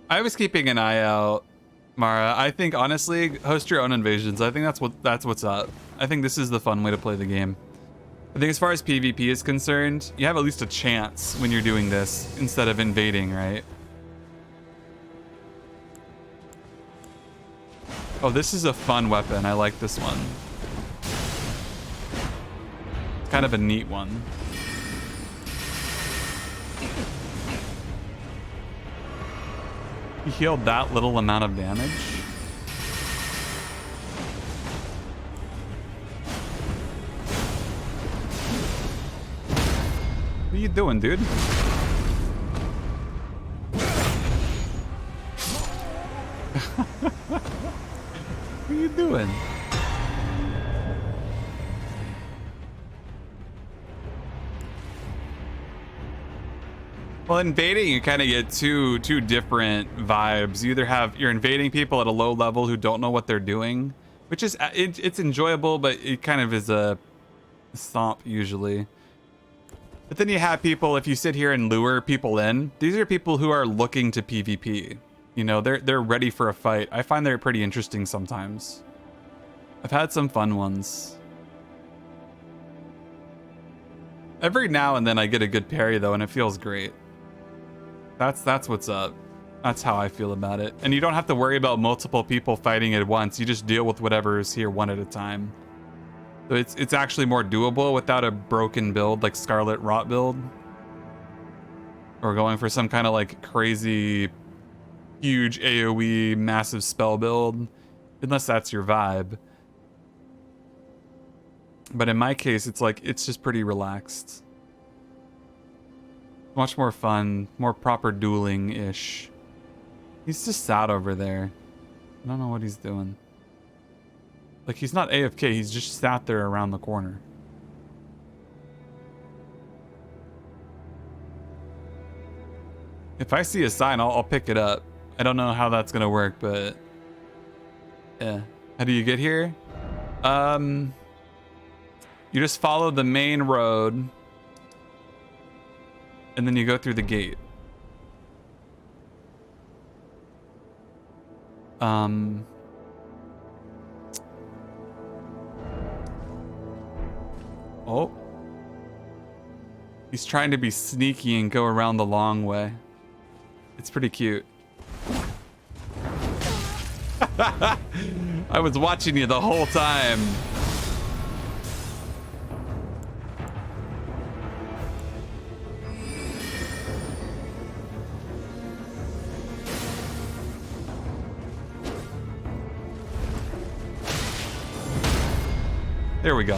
I was keeping an eye out, Mara. I think honestly, host your own invasions. I think that's what's up. I think this is the fun way to play the game. I think as far as PvP is concerned, you have at least a chance when you're doing this instead of invading, right? Oh, this is a fun weapon. I like this one. It's kind of a neat one. He healed that little amount of damage. What are you doing, dude? What are you doing? Well, invading, you kind of get two different vibes. You either have, you're invading people at a low level who don't know what they're doing, which is, it's enjoyable, but it kind of is a stomp usually. But then you have people, if you sit here and lure people in, these are people who are looking to PvP. You know, they're ready for a fight. I find they're pretty interesting sometimes. I've had some fun ones. Every now and then I get a good parry though, and it feels great. That's what's up. That's how I feel about it. And you don't have to worry about multiple people fighting at once. You just deal with whatever is here one at a time. So it's actually more doable without a broken build like Scarlet Rot build. Or going for some kind of like crazy, huge AoE, massive spell build. Unless that's your vibe. But in my case, it's like, it's just pretty relaxed. Much more fun, more proper dueling-ish. He's just sat over there. I don't know what he's doing. Like, he's not AFK, he's just sat there around the corner. If I see a sign, I'll pick it up. I don't know how that's gonna work, but... yeah. How do you get here? You just follow the main road. And then you go through the gate. Oh. He's trying to be sneaky and go around the long way. It's pretty cute. I was watching you the whole time. There we go.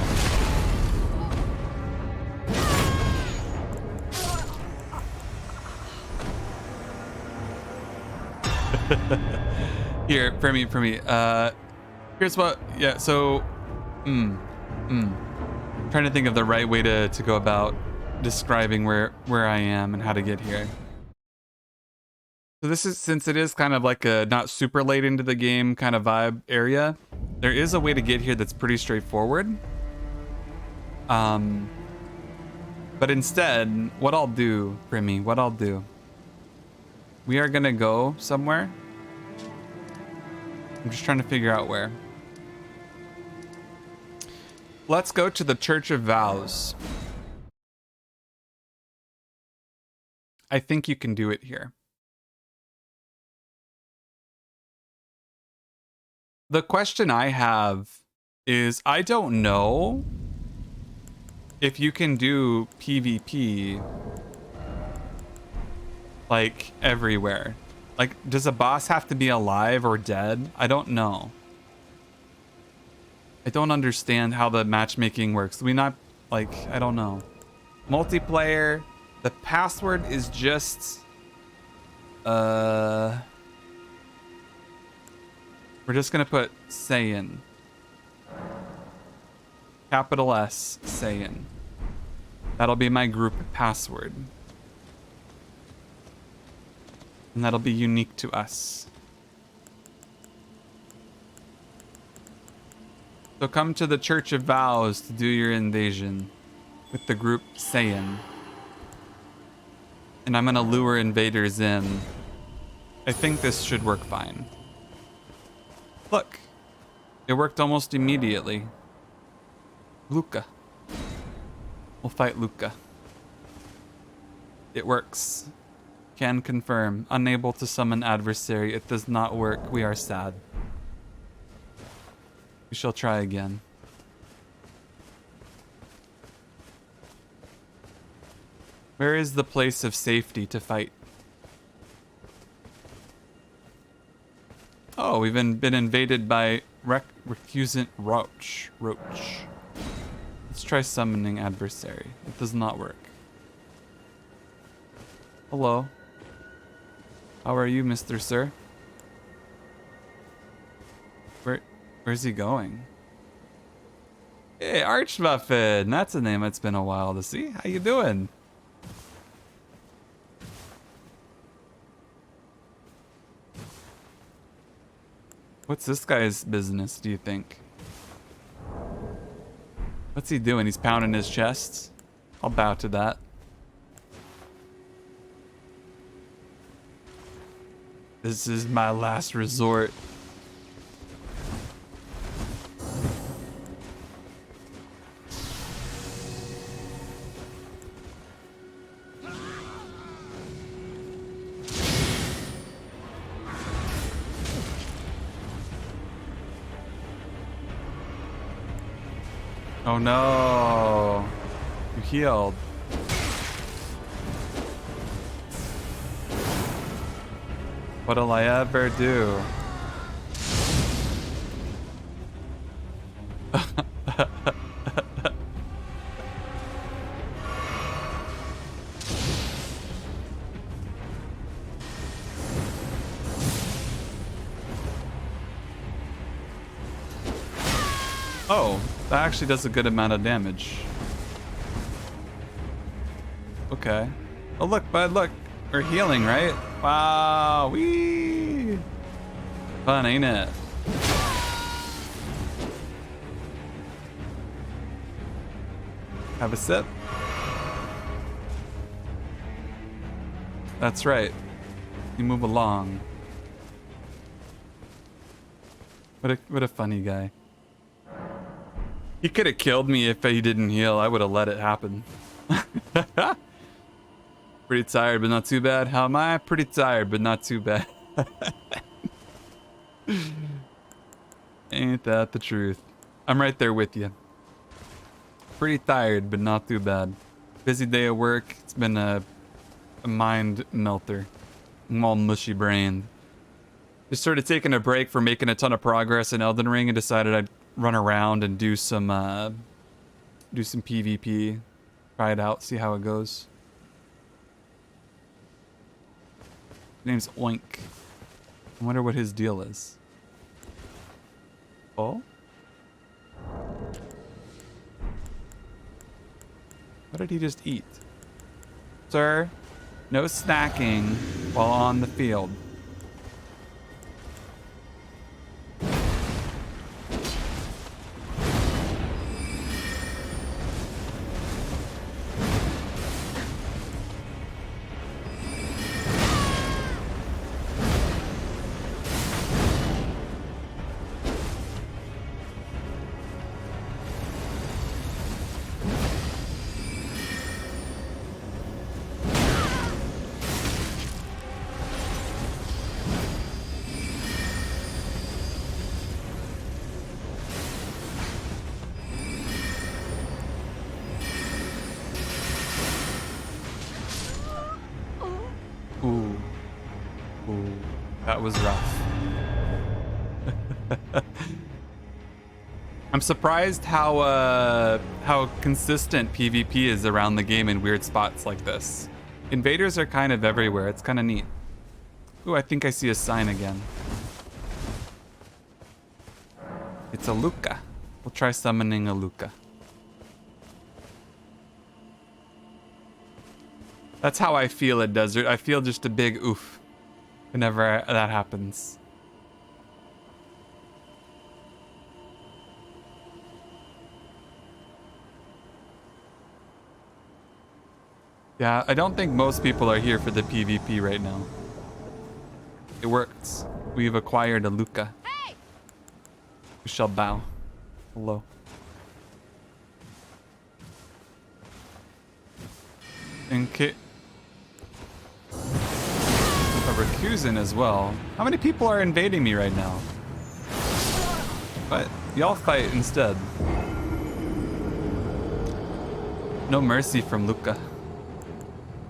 Here, for me. Here's what, yeah, so, trying to think of the right way to go about describing where I am and how to get here. So this is, since it is kind of like a not super late into the game kind of vibe area, there is a way to get here that's pretty straightforward. But instead, what I'll do, Primmy, what I'll do, we are gonna go somewhere. I'm just trying to figure out where. Let's go to the Church of Vows. I think you can do it here. The question I have is, I don't know if you can do PvP like everywhere. Like, does a boss have to be alive or dead? I don't know. I don't understand how the matchmaking works. We not, like, I don't know. Multiplayer, the password is just, we're just gonna put Saiyan. Capital S, Saiyan. That'll be my group password. And that'll be unique to us. So come to the Church of Vows to do your invasion with the group Saiyan. And I'm gonna lure invaders in. I think this should work fine. Look, it worked almost immediately. Luca. We'll fight Luca. It works. Can confirm. Unable to summon adversary. It does not work. We are sad. We shall try again. Where is the place of safety to fight? Oh, we've been invaded by recusant Roach. Let's try summoning adversary. It does not work. Hello. How are you, Mr. Sir? Where's he going? Hey, Archmuffin! That's a name it's been a while to see. How you doing? What's this guy's business, do you think? What's he doing? He's pounding his chest? I'll bow to that. This is my last resort. Oh no, you healed. What'll I ever do? Oh, that actually does a good amount of damage. Okay. Oh look, bud, look. We're healing, right? Wow, wee! Fun, ain't it? Have a sip. That's right. You move along. What a funny guy. He could have killed me if he didn't heal. I would have let it happen. Pretty tired, but not too bad. How am I? Pretty tired, but not too bad. Ain't that the truth? I'm right there with you. Pretty tired, but not too bad. Busy day at work. It's been a mind melter. I'm all mushy brained. Just sort of taking a break from making a ton of progress in Elden Ring and decided I'd run around and do some PvP. Try it out, see how it goes. His name's Oink. I wonder what his deal is. Oh? What did he just eat? Sir, no snacking while on the field. Ooh. Ooh. That was rough. I'm surprised how consistent PvP is around the game in weird spots like this. Invaders are kind of everywhere. It's kind of neat. Ooh, I think I see a sign again. It's a Luca. We'll try summoning a Luca. That's how I feel at Desert. I feel just a big oof whenever that happens. Yeah, I don't think most people are here for the PvP right now. It works. We've acquired a Luca. Hey! We shall bow. Hello. Okay. A Rakuzen as well. How many people are invading me right now? But y'all fight instead. No mercy from Luca.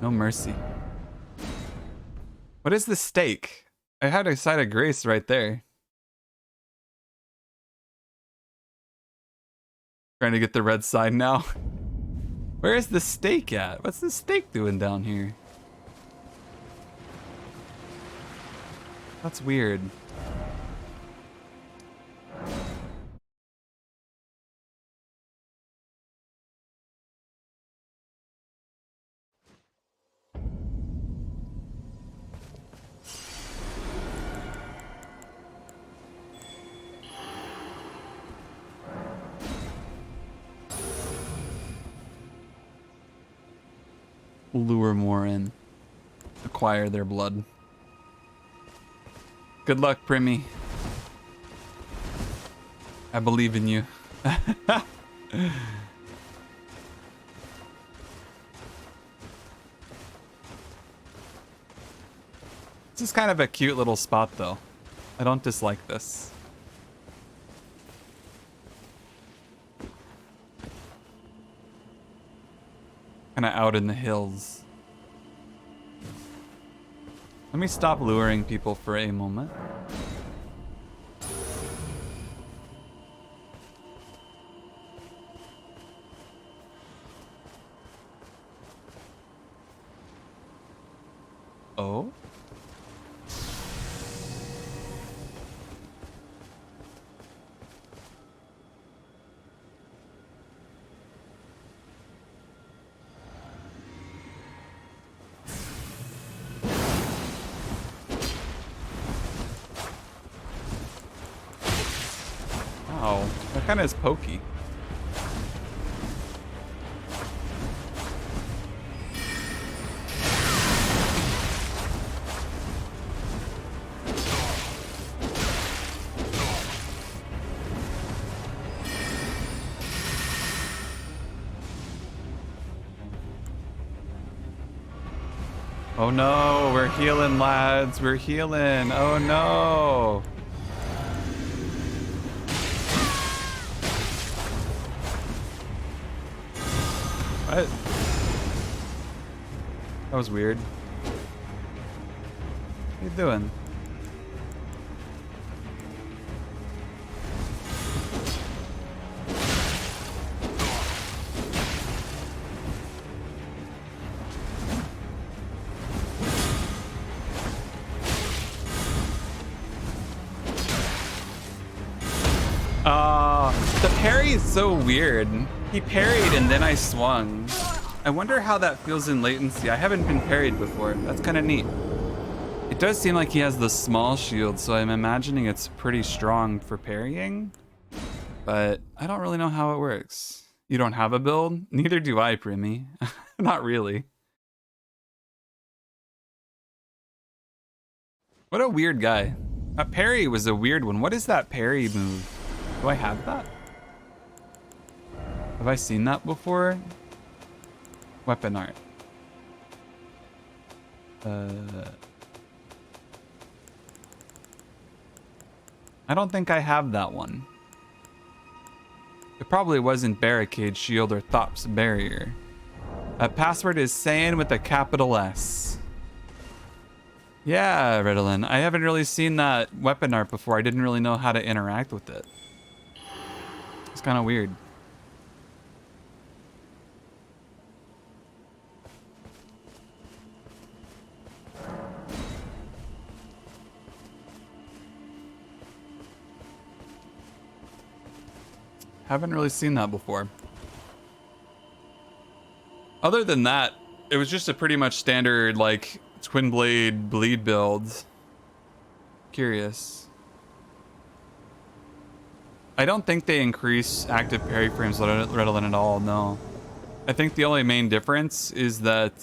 No mercy. What is the stake? I had a side of grace right there. Trying to get the red side now. Where is the stake at? What's the stake doing down here? That's weird. Lure more in. Acquire their blood. Good luck, Primi. I believe in you. This is kind of a cute little spot, though. I don't dislike this. Kind of out in the hills. Let me stop luring people for a moment. Oh? Wow, that kind of is pokey. Oh no, we're healing, lads. We're healing. Oh no. What? That was weird. What are you doing? The parry is so weird. He parried and then I swung. I wonder how that feels in latency. I haven't been parried before. That's kind of neat. It does seem like he has the small shield, so I'm imagining it's pretty strong for parrying. But I don't really know how it works. You don't have a build? Neither do I, Primi. Not really. What a weird guy. That parry was a weird one. What is that parry move? Do I have that? Have I seen that before? Weapon art. I don't think I have that one. It probably wasn't Barricade Shield or Thop's Barrier. That password is Saiyan with a capital S. Yeah, Ritalin. I haven't really seen that weapon art before. I didn't really know how to interact with it. It's kind of weird. Haven't really seen that before. Other than that, it was just a pretty much standard, like, twin blade bleed build. Curious. I don't think they increase active parry frames with Ritalin at all, no. I think the only main difference is that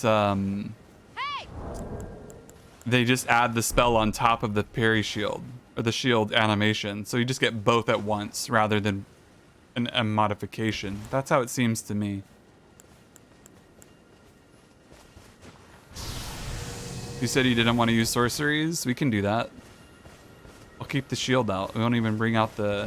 they just add the spell on top of the parry shield, or the shield animation. So you just get both at once rather than a modification. That's how it seems to me. You said you didn't want to use sorceries? We can do that. I'll keep the shield out. We won't even bring out the...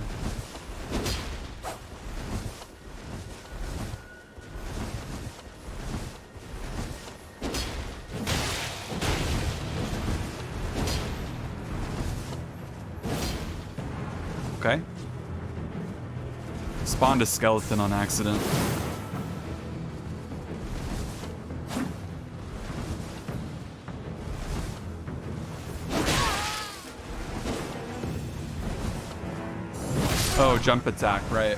Okay. Spawned a skeleton on accident. Oh, jump attack, right.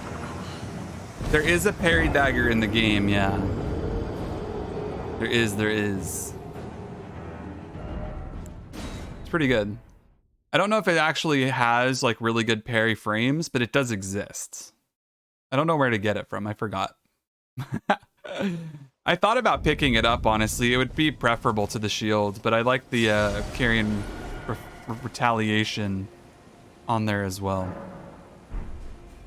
There is a parry dagger in the game, yeah. There is. It's pretty good. I don't know if it actually has like really good parry frames, but it does exist. I don't know where to get it from. I forgot. I thought about picking it up, honestly. It would be preferable to the shield, but I like the carrying retaliation on there as well.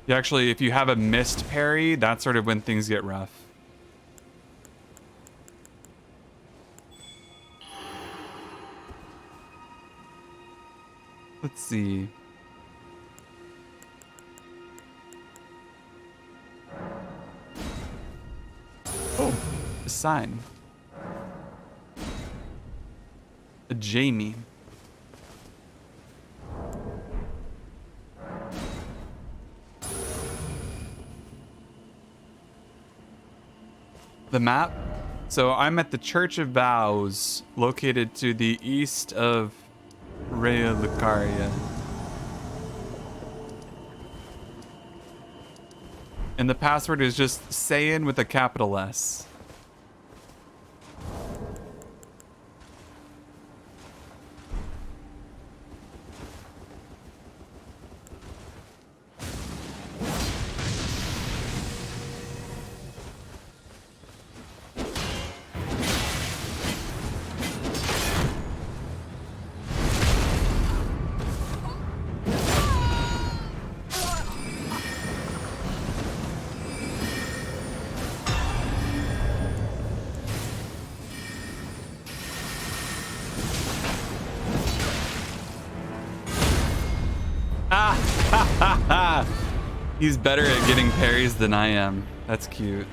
You actually, if you have a missed parry, that's sort of when things get rough. Let's see. Oh, a sign. A Jamie. The map. So I'm at the Church of Vows, located to the east of Rea Lucaria. And the password is just Saiyan with a capital S. He's better at getting parries than I am. That's cute.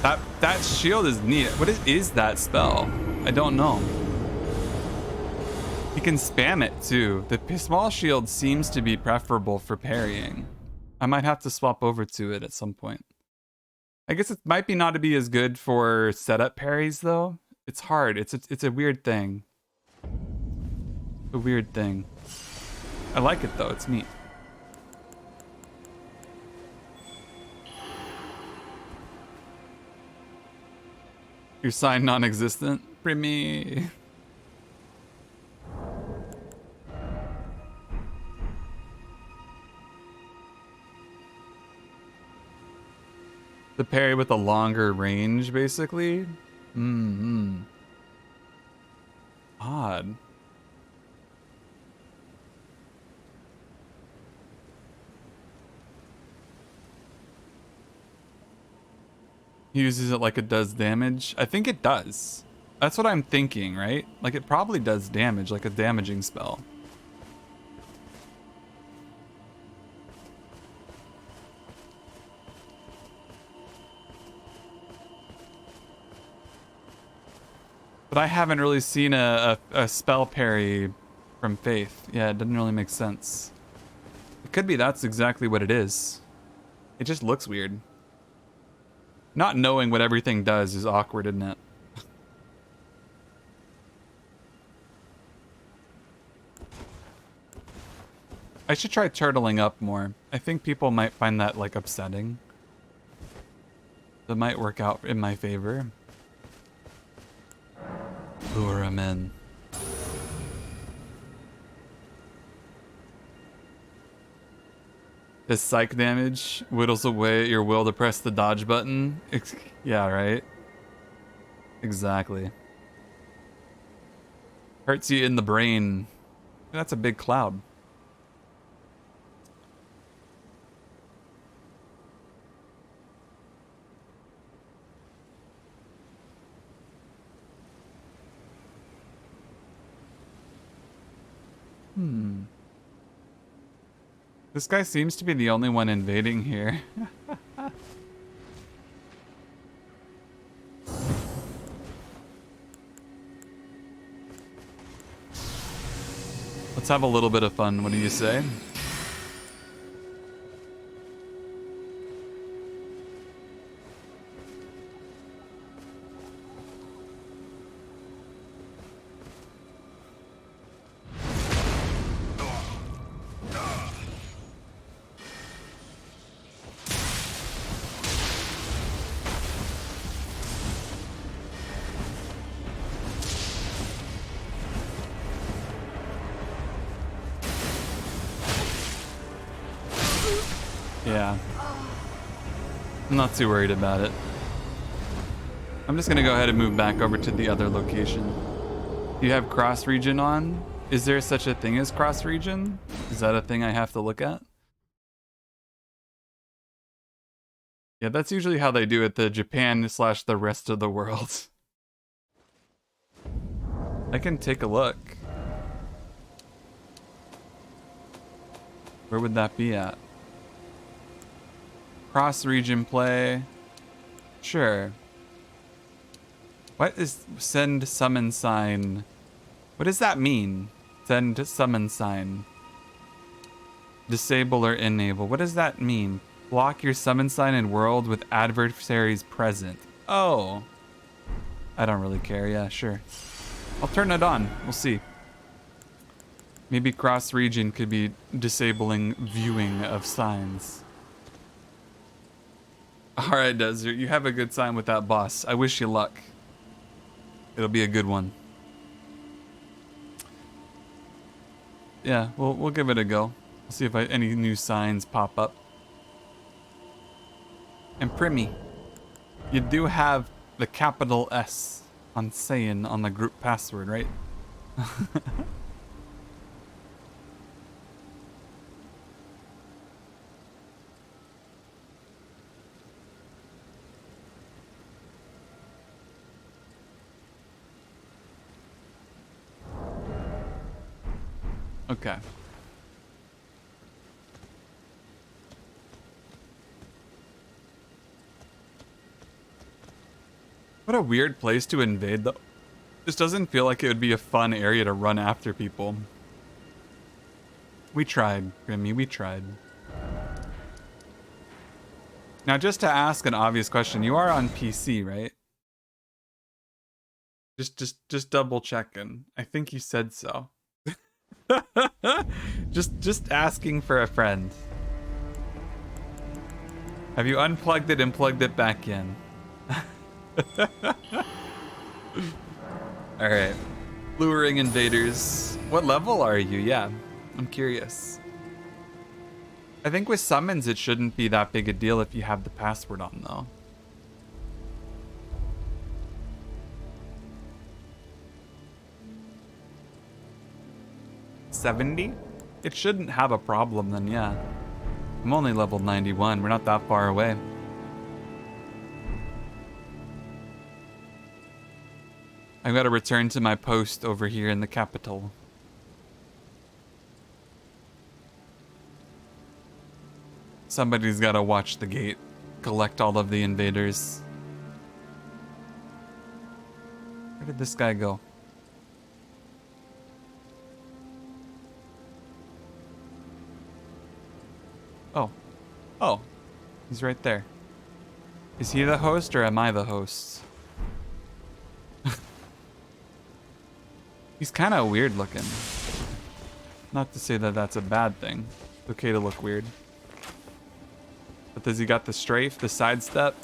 That shield is neat. What is that spell? I don't know. You can spam it too. The small shield seems to be preferable for parrying. I might have to swap over to it at some point. I guess it might be not to be as good for setup parries though. It's hard. It's a weird thing. A weird thing. I like it though, it's neat. Your sign non-existent? Primi. The parry with a longer range, basically? Odd. He uses it like it does damage. I think it does. That's what I'm thinking, right? Like it probably does damage, like a damaging spell. But I haven't really seen a spell parry from Faith. Yeah, it doesn't really make sense. It could be that's exactly what it is. It just looks weird. Not knowing what everything does is awkward, isn't it? I should try turtling up more. I think people might find that, like, upsetting. That might work out in my favor. Lure him in. His psych damage whittles away your will to press the dodge button. Yeah, right? Exactly. Hurts you in the brain. That's a big cloud. This guy seems to be the only one invading here. Let's have a little bit of fun. What do you say? Yeah. I'm not too worried about it. I'm just gonna go ahead and move back over to the other location. You have cross region on? Is there such a thing as cross region? Is that a thing I have to look at? Yeah, that's usually how they do it, the Japan / the rest of the world. I can take a look. Where would that be at? Cross region play. Sure. What is send summon sign? What does that mean? Send summon sign. Disable or enable. What does that mean? Block your summon sign in world with adversaries present. Oh. I don't really care. Yeah, sure. I'll turn it on. We'll see. Maybe cross region could be disabling viewing of signs. Alright, Desert. You have a good time with that boss. I wish you luck. It'll be a good one. Yeah, we'll give it a go. We'll see if any new signs pop up. And Primmy, you do have the capital S on Saiyan on the group password, right? Okay. What a weird place to invade, though. This doesn't feel like it would be a fun area to run after people. We tried, Grimmy, we tried. Now, just to ask an obvious question, you are on PC, right? Just double checking. I think you said so. just asking for a friend. Have you unplugged it and plugged it back in? Alright. Luring invaders. What level are you? Yeah, I'm curious. I think with summons it shouldn't be that big a deal if you have the password on, though. $70? It shouldn't have a problem then, yeah. I'm only level 91. We're not that far away. I've got to return to my post over here in the capital. Somebody's got to watch the gate, collect all of the invaders. Where did this guy go? Oh. Oh. He's right there. Is he the host or am I the host? He's kind of weird looking. Not to say that that's a bad thing. It's okay to look weird. But does he got the strafe, the sidestep?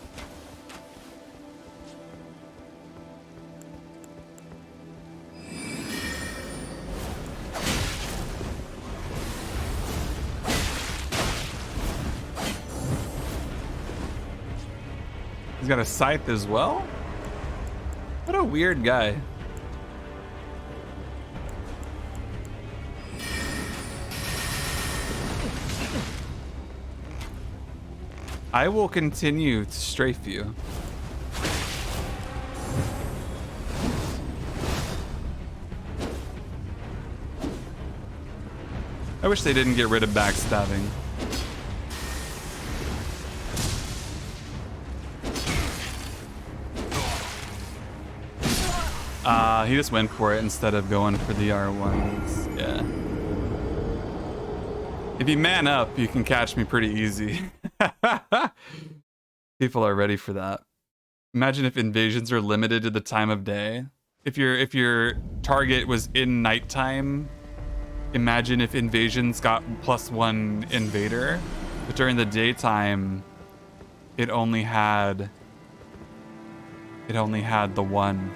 He's got a scythe as well? What a weird guy. I will continue to strafe you. I wish they didn't get rid of backstabbing. He just went for it instead of going for the R1s. Yeah. If you man up, you can catch me pretty easy. People are ready for that. Imagine if invasions are limited to the time of day. If your target was in nighttime, imagine if invasions got +1 invader, but during the daytime, it only had the one.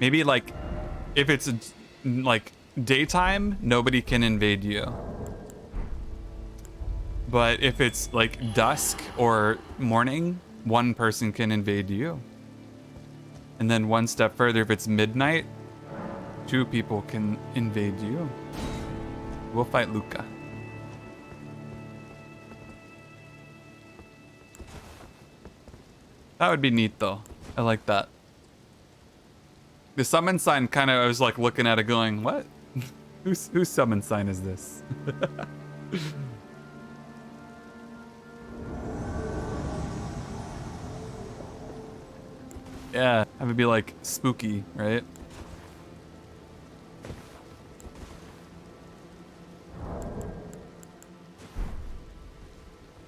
Maybe like if it's like daytime, nobody can invade you. But if it's like dusk or morning, one person can invade you. And then one step further, if it's midnight, 2 people can invade you. We'll fight Luca. That would be neat though. I like that. The summon sign kind of, I was like looking at it going, what? Whose summon sign is this? Yeah, have it be like spooky, right?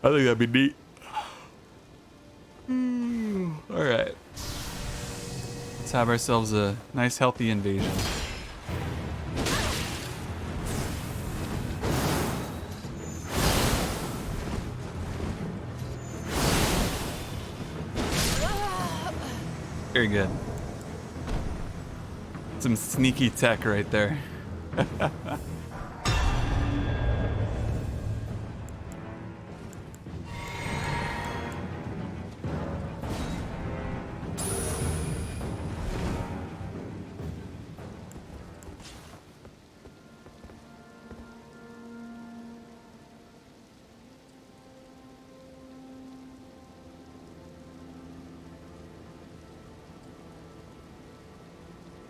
I think that'd be neat. All right. Let's have ourselves a nice healthy invasion. Very good. Some sneaky tech right there.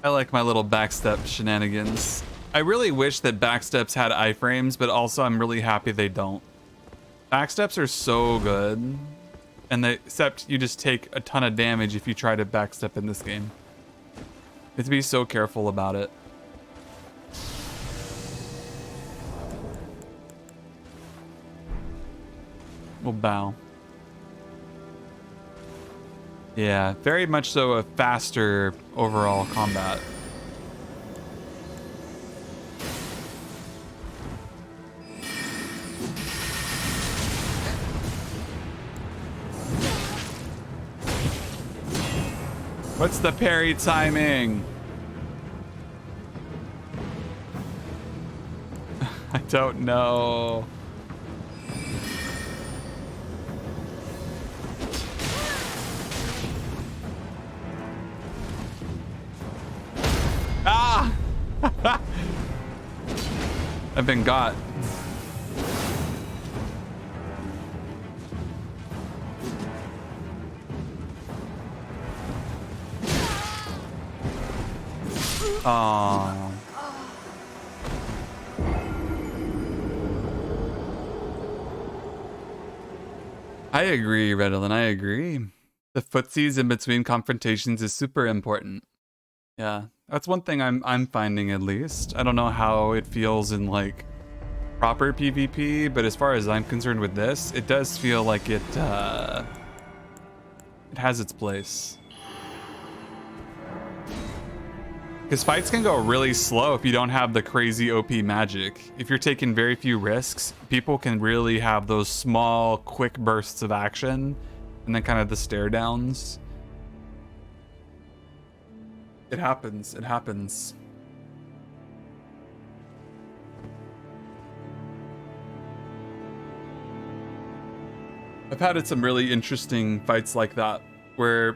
I like my little backstep shenanigans. I really wish that backsteps had iframes, but also I'm really happy they don't. Backsteps are so good. And except you just take a ton of damage if you try to backstep in this game. You have to be so careful about it. We'll bow. Yeah, very much so a faster overall combat. What's the parry timing? I don't know. Ah! I've been got. Aww. I agree, Redolin. I agree. The footsies in between confrontations is super important. Yeah, that's one thing I'm finding at least. I don't know how it feels in like proper PvP, but as far as I'm concerned with this, it does feel like it has its place. Because fights can go really slow if you don't have the crazy OP magic. If you're taking very few risks, people can really have those small, quick bursts of action, and then kind of the stare downs. It happens. It happens. I've had some really interesting fights like that, where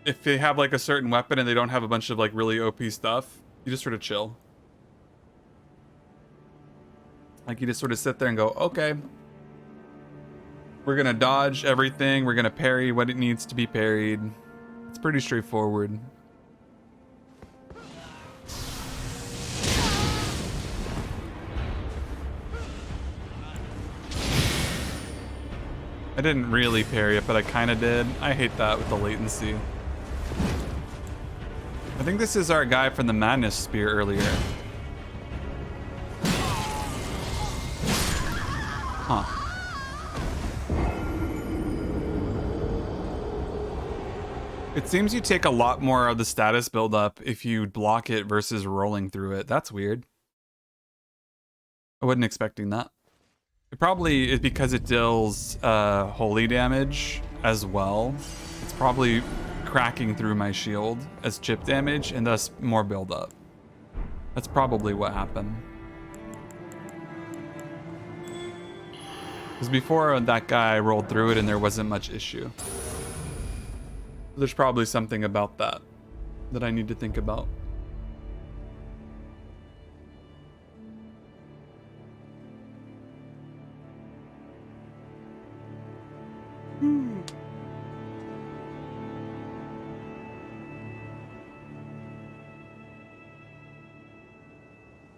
if they have like a certain weapon and they don't have a bunch of like really OP stuff, you just sort of chill. Like you just sort of sit there and go, okay, we're gonna dodge everything. We're gonna parry what it needs to be parried. It's pretty straightforward. I didn't really parry it, but I kind of did. I hate that with the latency. I think this is our guy from the Madness Spear earlier. Huh. It seems you take a lot more of the status buildup if you block it versus rolling through it. That's weird. I wasn't expecting that. It probably is because it deals holy damage as well. It's probably cracking through my shield as chip damage and thus more buildup. That's probably what happened. Because before that guy rolled through it and there wasn't much issue. There's probably something about that that I need to think about.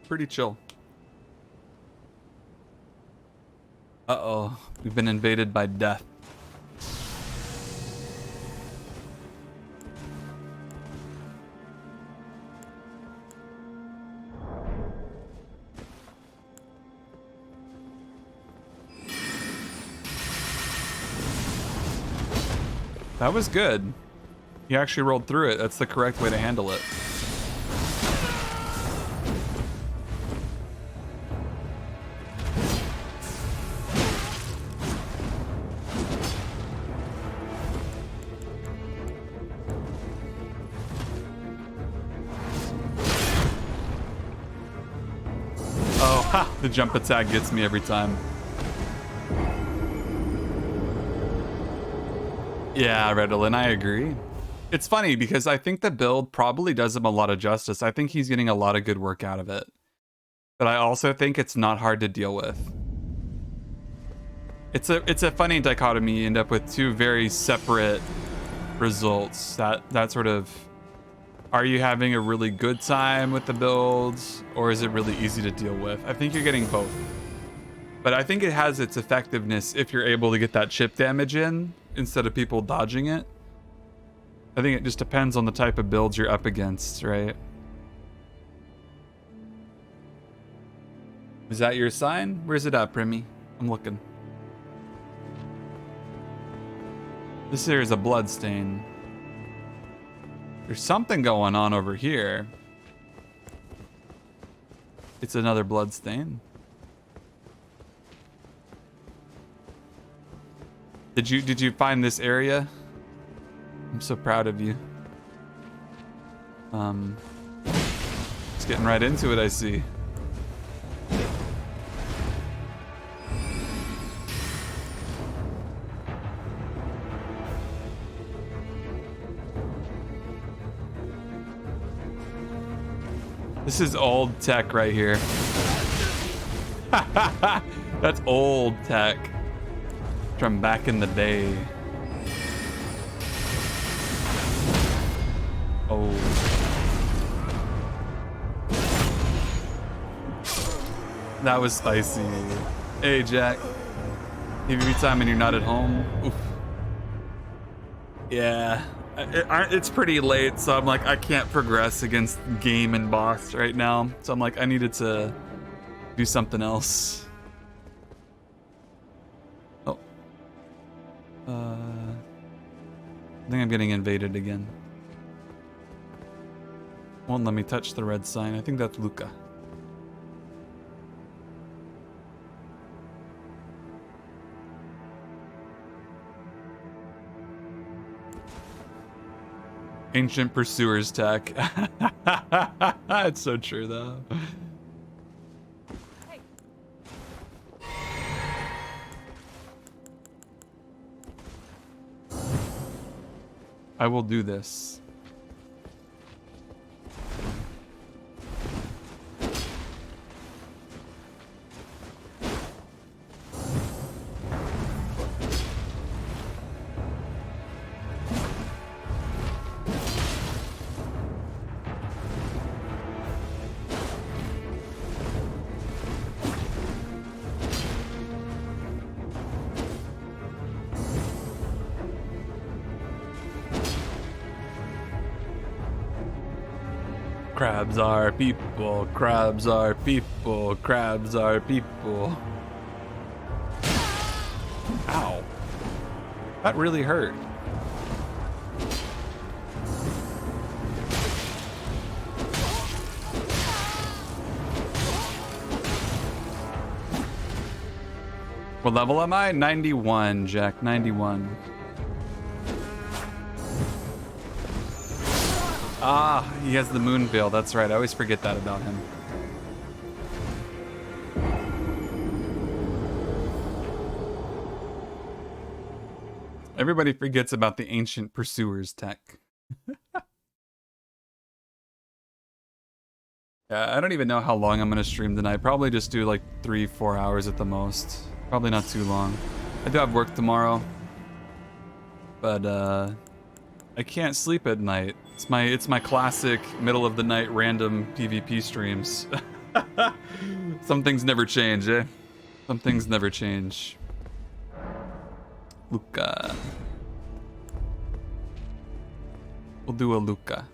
Pretty chill. Uh-oh, we've been invaded by death. That was good. He actually rolled through it. That's the correct way to handle it. Oh, ha! The jump attack gets me every time. Yeah, Redolin, I agree. It's funny because I think the build probably does him a lot of justice. I think he's getting a lot of good work out of it. But I also think it's not hard to deal with. It's a funny dichotomy. You end up with two very separate results. That sort of, are you having a really good time with the builds, or is it really easy to deal with? I think you're getting both. But I think it has its effectiveness if you're able to get that chip damage in instead of people dodging it. I think it just depends on the type of builds you're up against, right? Is that your sign? Where's it at, Primmy? I'm looking. This here is a blood stain. There's something going on over here. It's another blood stain. Did you find this area? I'm so proud of you. Just getting right into it, I see. This is old tech right here. That's old tech from back in the day. Oh. That was spicy. Hey, Jack. Every time when you're not at home. Oof. Yeah, it's pretty late, so I'm like, I can't progress against game and boss right now. So I'm like, I needed to do something else. Oh. I think I'm getting invaded again. Won't let me touch the red sign. I think that's Luca. Ancient Pursuer's tech. It's so true, though. Hey. I will do this. Crabs are people, crabs are people, crabs are people. Ow. That really hurt. What level am I? 91, Jack, 91. Ah, he has the moon veil. That's right. I always forget that about him. Everybody forgets about the ancient pursuer's tech. Yeah, I don't even know how long I'm gonna stream tonight. Probably just do like 3-4 hours at the most. Probably not too long. I do have work tomorrow, but I can't sleep at night. It's my classic middle of the night random PvP streams. Some things never change, eh? Some things never change. Luca. We'll do a Luca.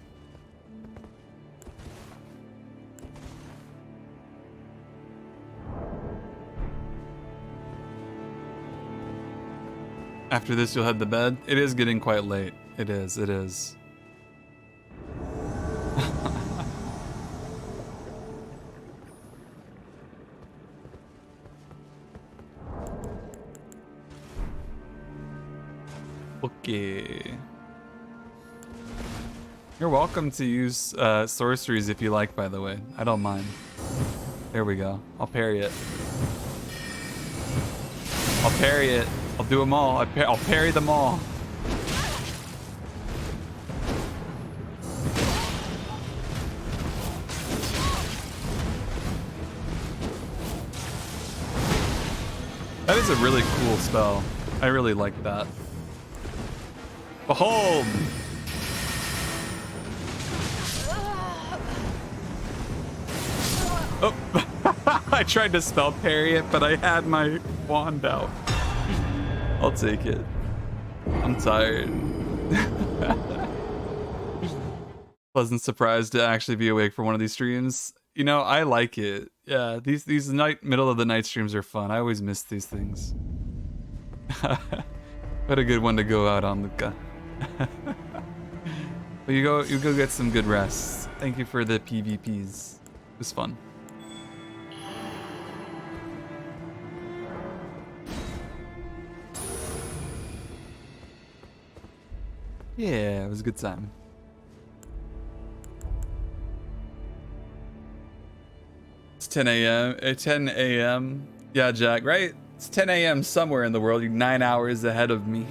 After this, you'll head to bed. It is getting quite late. It is, it is. Okay. You're welcome to use sorceries if you like, by the way. I don't mind. There we go. I'll parry it. I'll parry it. I'll do them all. I'll parry them all. That is a really cool spell. I really like that. Behold! Oh, I tried to spell parry it, but I had my wand out. I'll take it. I'm tired. Pleasant surprise to actually be awake for one of these streams. You know, I like it. Yeah, these middle of the night streams are fun. I always miss these things. What a good one to go out on, Luca. But you go get some good rest. Thank you for the PvPs. It was fun. Yeah, it was a good time. It's 10 a.m. 10 a.m. Yeah, Jack, right? It's 10 a.m. somewhere in the world. You're 9 hours ahead of me.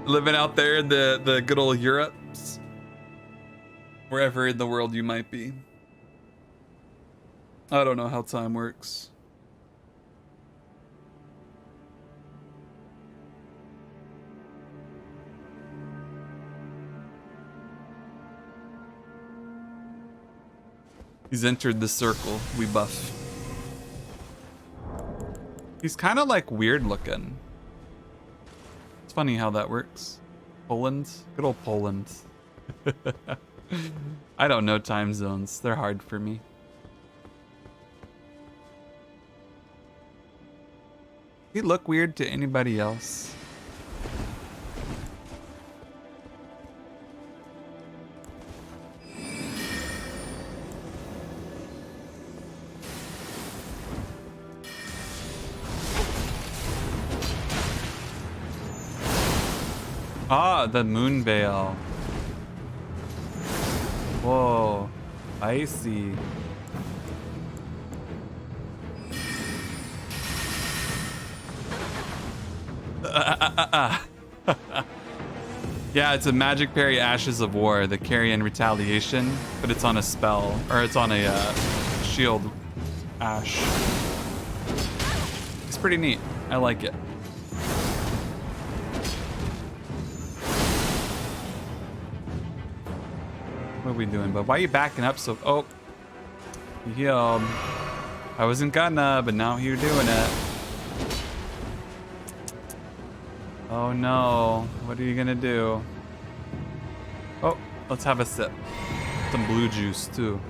Living out there in the good old Europes. Wherever in the world you might be. I don't know how time works. He's entered the circle. We buff. He's kind of like weird looking. It's funny how that works. Poland? Good old Poland. I don't know time zones. They're hard for me. Does he look weird to anybody else? Ah, the moon veil. Whoa, I see. Yeah, it's a magic parry Ashes of War, the carry in retaliation, but it's on a spell, or it's on a shield ash. It's pretty neat. I like it. What are we doing, bud? Why are you backing up so... Oh. You healed. I wasn't gonna, but now you're doing it. Oh no. What are you gonna do? Oh, let's have a sip. Some blue juice, too.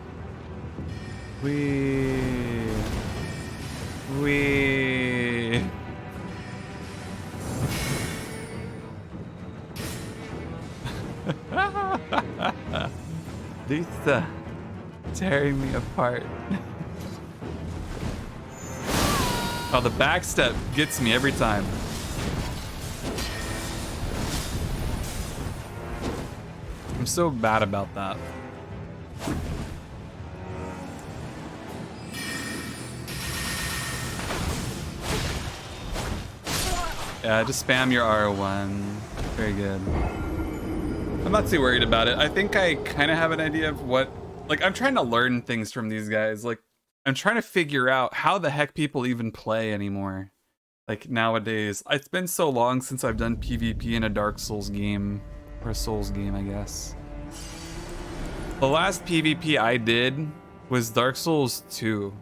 Wee. Lisa, tearing me apart. Oh, the backstep gets me every time. I'm so bad about that. Yeah, just spam your R1. Very good. I'm not too worried about it. I think I kind of have an idea of what... Like, I'm trying to learn things from these guys. Like, I'm trying to figure out how the heck people even play anymore. Like, nowadays. It's been so long since I've done PvP in a Dark Souls game. Or a Souls game, I guess. The last PvP I did was Dark Souls 2.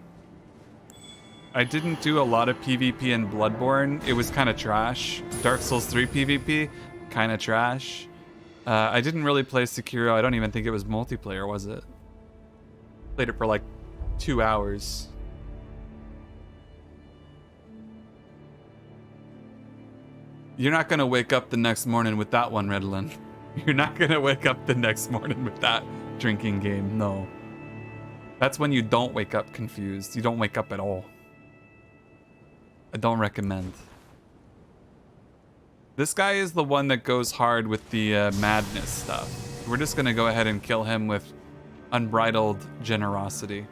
I didn't do a lot of PvP in Bloodborne. It was kind of trash. Dark Souls 3 PvP, kind of trash. I didn't really play Sekiro. I don't even think it was multiplayer, was it? Played it for like 2 hours. You're not gonna wake up the next morning with that one, Redlin. You're not gonna wake up the next morning with that drinking game, no. That's when you don't wake up confused. You don't wake up at all. I don't recommend. This guy is the one that goes hard with the madness stuff. We're just gonna go ahead and kill him with unbridled generosity.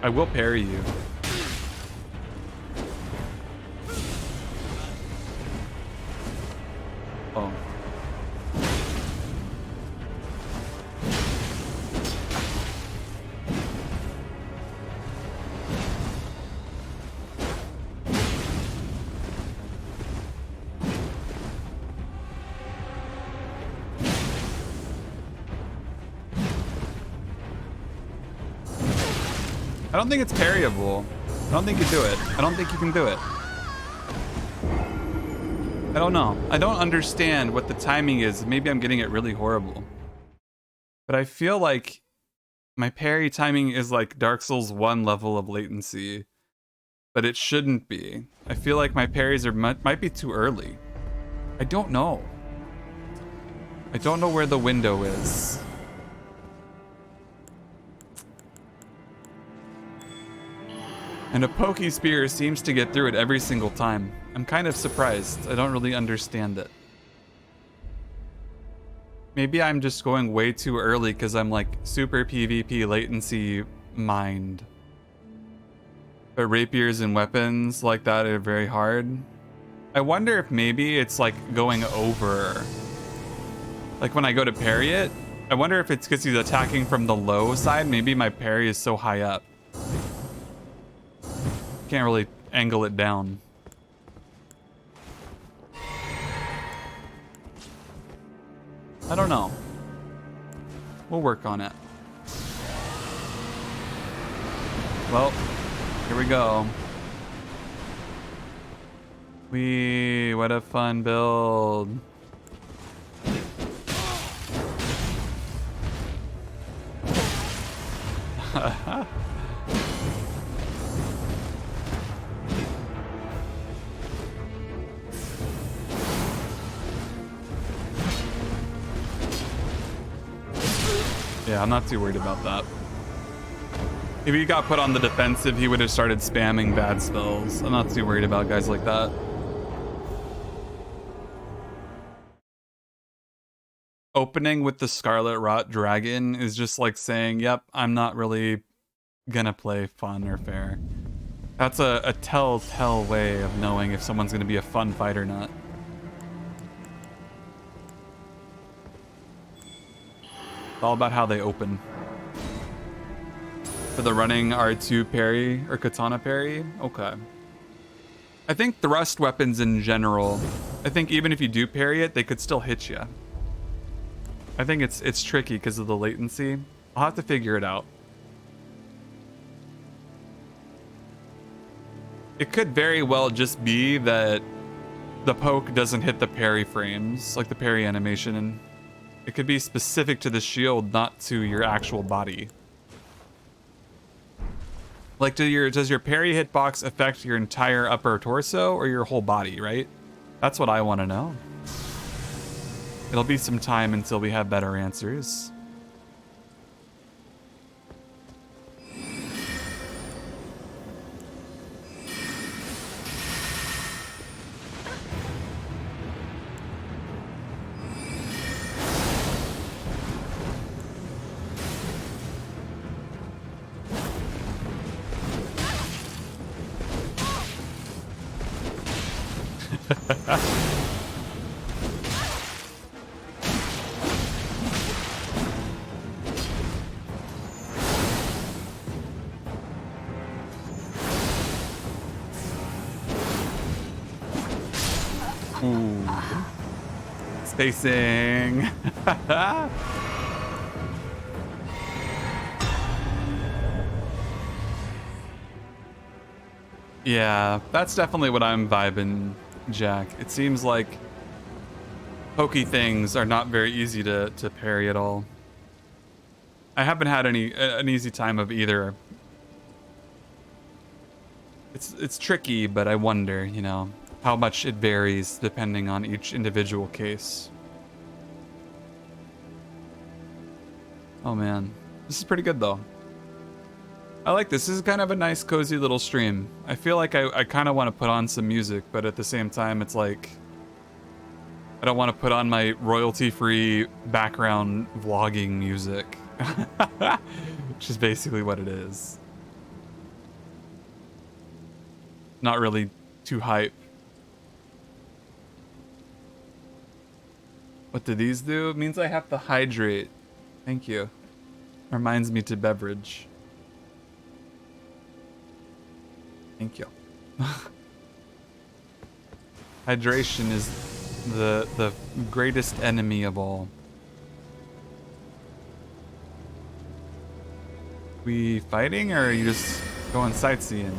I will parry you. Oh. I don't think it's parryable. I don't think you do it. I don't think you can do it. I don't know. I don't understand what the timing is. Maybe I'm getting it really horrible. But I feel like my parry timing is like Dark Souls 1 level of latency. But it shouldn't be. I feel like my parries are might be too early. I don't know. I don't know where the window is. And a pokey spear seems to get through it every single time. I'm kind of surprised. I don't really understand it. Maybe I'm just going way too early because I'm like super PvP latency mind. But rapiers and weapons like that are very hard. I wonder if maybe it's like going over. Like when I go to parry it, I wonder if it's because he's attacking from the low side. Maybe my parry is so high up. Can't really angle it down. I don't know. We'll work on it. Well, here we go. What a fun build. Yeah, I'm not too worried about that. If he got put on the defensive, he would have started spamming bad spells. I'm not too worried about guys like that. Opening with the Scarlet Rot Dragon is just like saying, yep, I'm not really gonna play fun or fair. That's a telltale way of knowing if someone's gonna be a fun fight or not. It's all about how they open. For the running R2 parry or katana parry, okay. I think thrust weapons in general, I think even if you do parry it, they could still hit you. I think it's tricky because of the latency. I'll have to figure it out. It could very well just be that the poke doesn't hit the parry frames, like the parry animation, and it could be specific to the shield, not to your actual body. Like, does your parry hitbox affect your entire upper torso or your whole body, right? That's what I want to know. It'll be some time until we have better answers. Ooh. Spacing. Yeah, that's definitely what I'm vibing, Jack. It seems like pokey things are not very easy to parry at all. I haven't had an easy time of either. It's tricky, but I wonder, you know, how much it varies depending on each individual case. Oh man, this is pretty good though. I like this. This is kind of a nice, cozy little stream. I feel like I kind of want to put on some music, but at the same time, it's like I don't want to put on my royalty-free background vlogging music, which is basically what it is. Not really too hype. What do these do? It means I have to hydrate. Thank you. Reminds me to beverage. Thank you. Hydration is the greatest enemy of all. We fighting or are you just going sightseeing?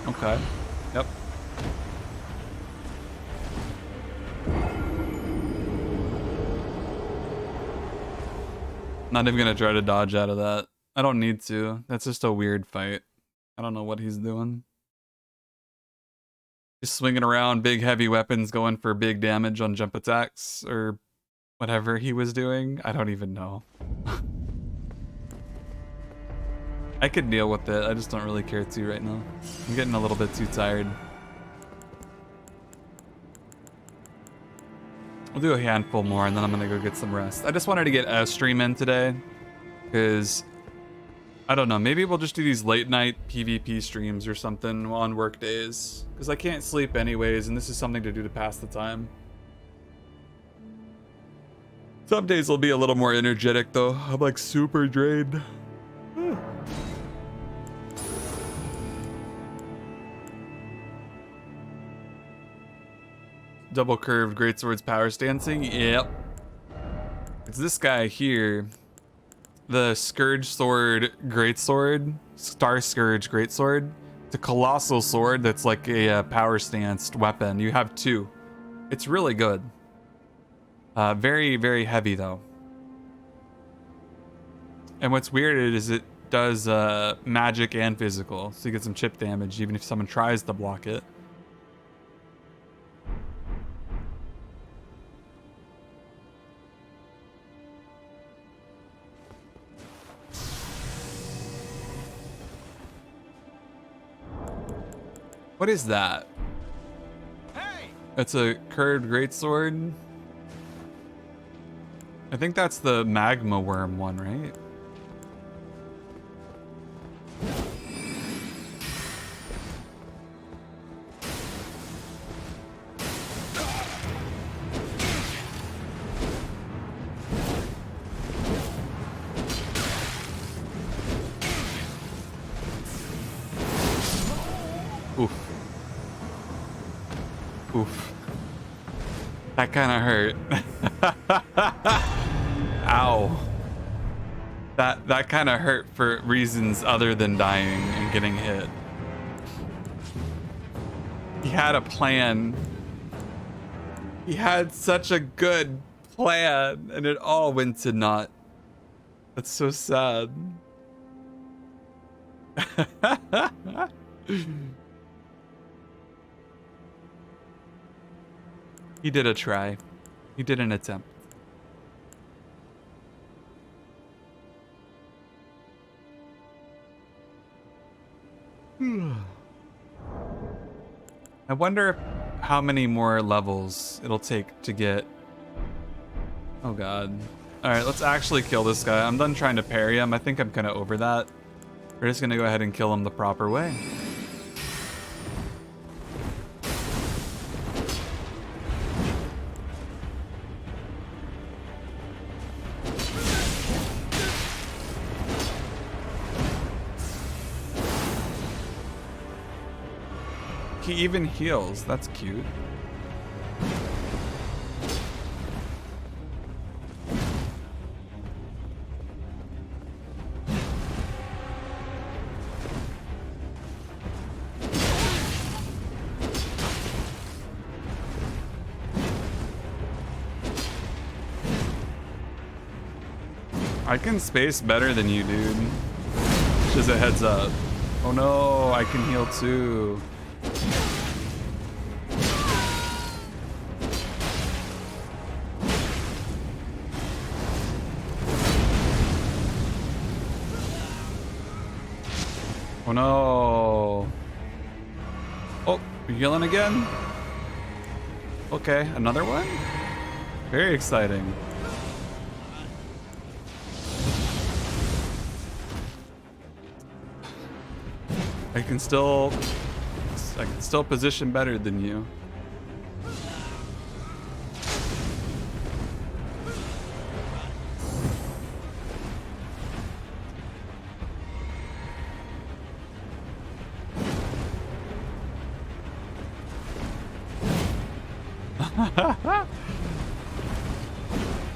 Okay. Yep. Not even gonna try to dodge out of that. I don't need to. That's just a weird fight. I don't know what he's doing. Just swinging around big heavy weapons going for big damage on jump attacks or whatever he was doing. I don't even know. I could deal with it. I just don't really care to right now. I'm getting a little bit too tired. We'll do a handful more and then I'm gonna go get some rest. I just wanted to get a stream in today because I don't know, maybe we'll just do these late night PvP streams or something on work days because I can't sleep anyways and this is something to do to pass the time. Some days will be a little more energetic though. I'm like super drained. Double curved greatsword's power stancing. Yep. It's this guy here. The Scourge Sword Greatsword. Star Scourge Greatsword. It's a colossal sword that's like a power stanced weapon. You have two. It's really good. Very, very heavy though. And what's weird is it does magic and physical. So you get some chip damage even if someone tries to block it. What is that? Hey! That's a curved greatsword. I think that's the magma worm one, right? Oof. Oof. That kind of hurt. Ow. That kind of hurt for reasons other than dying and getting hit. He had a plan. He had such a good plan and it all went to naught. That's so sad. He did a try. He did an attempt. I wonder how many more levels it'll take to get... Oh god. Alright, let's actually kill this guy. I'm done trying to parry him. I think I'm kind of over that. We're just gonna go ahead and kill him the proper way. He even heals. That's cute. I can space better than you, dude. Just a heads up. Oh no, I can heal too. Oh no. Oh, you're healing again? Okay, another one? Very exciting. I can still position better than you.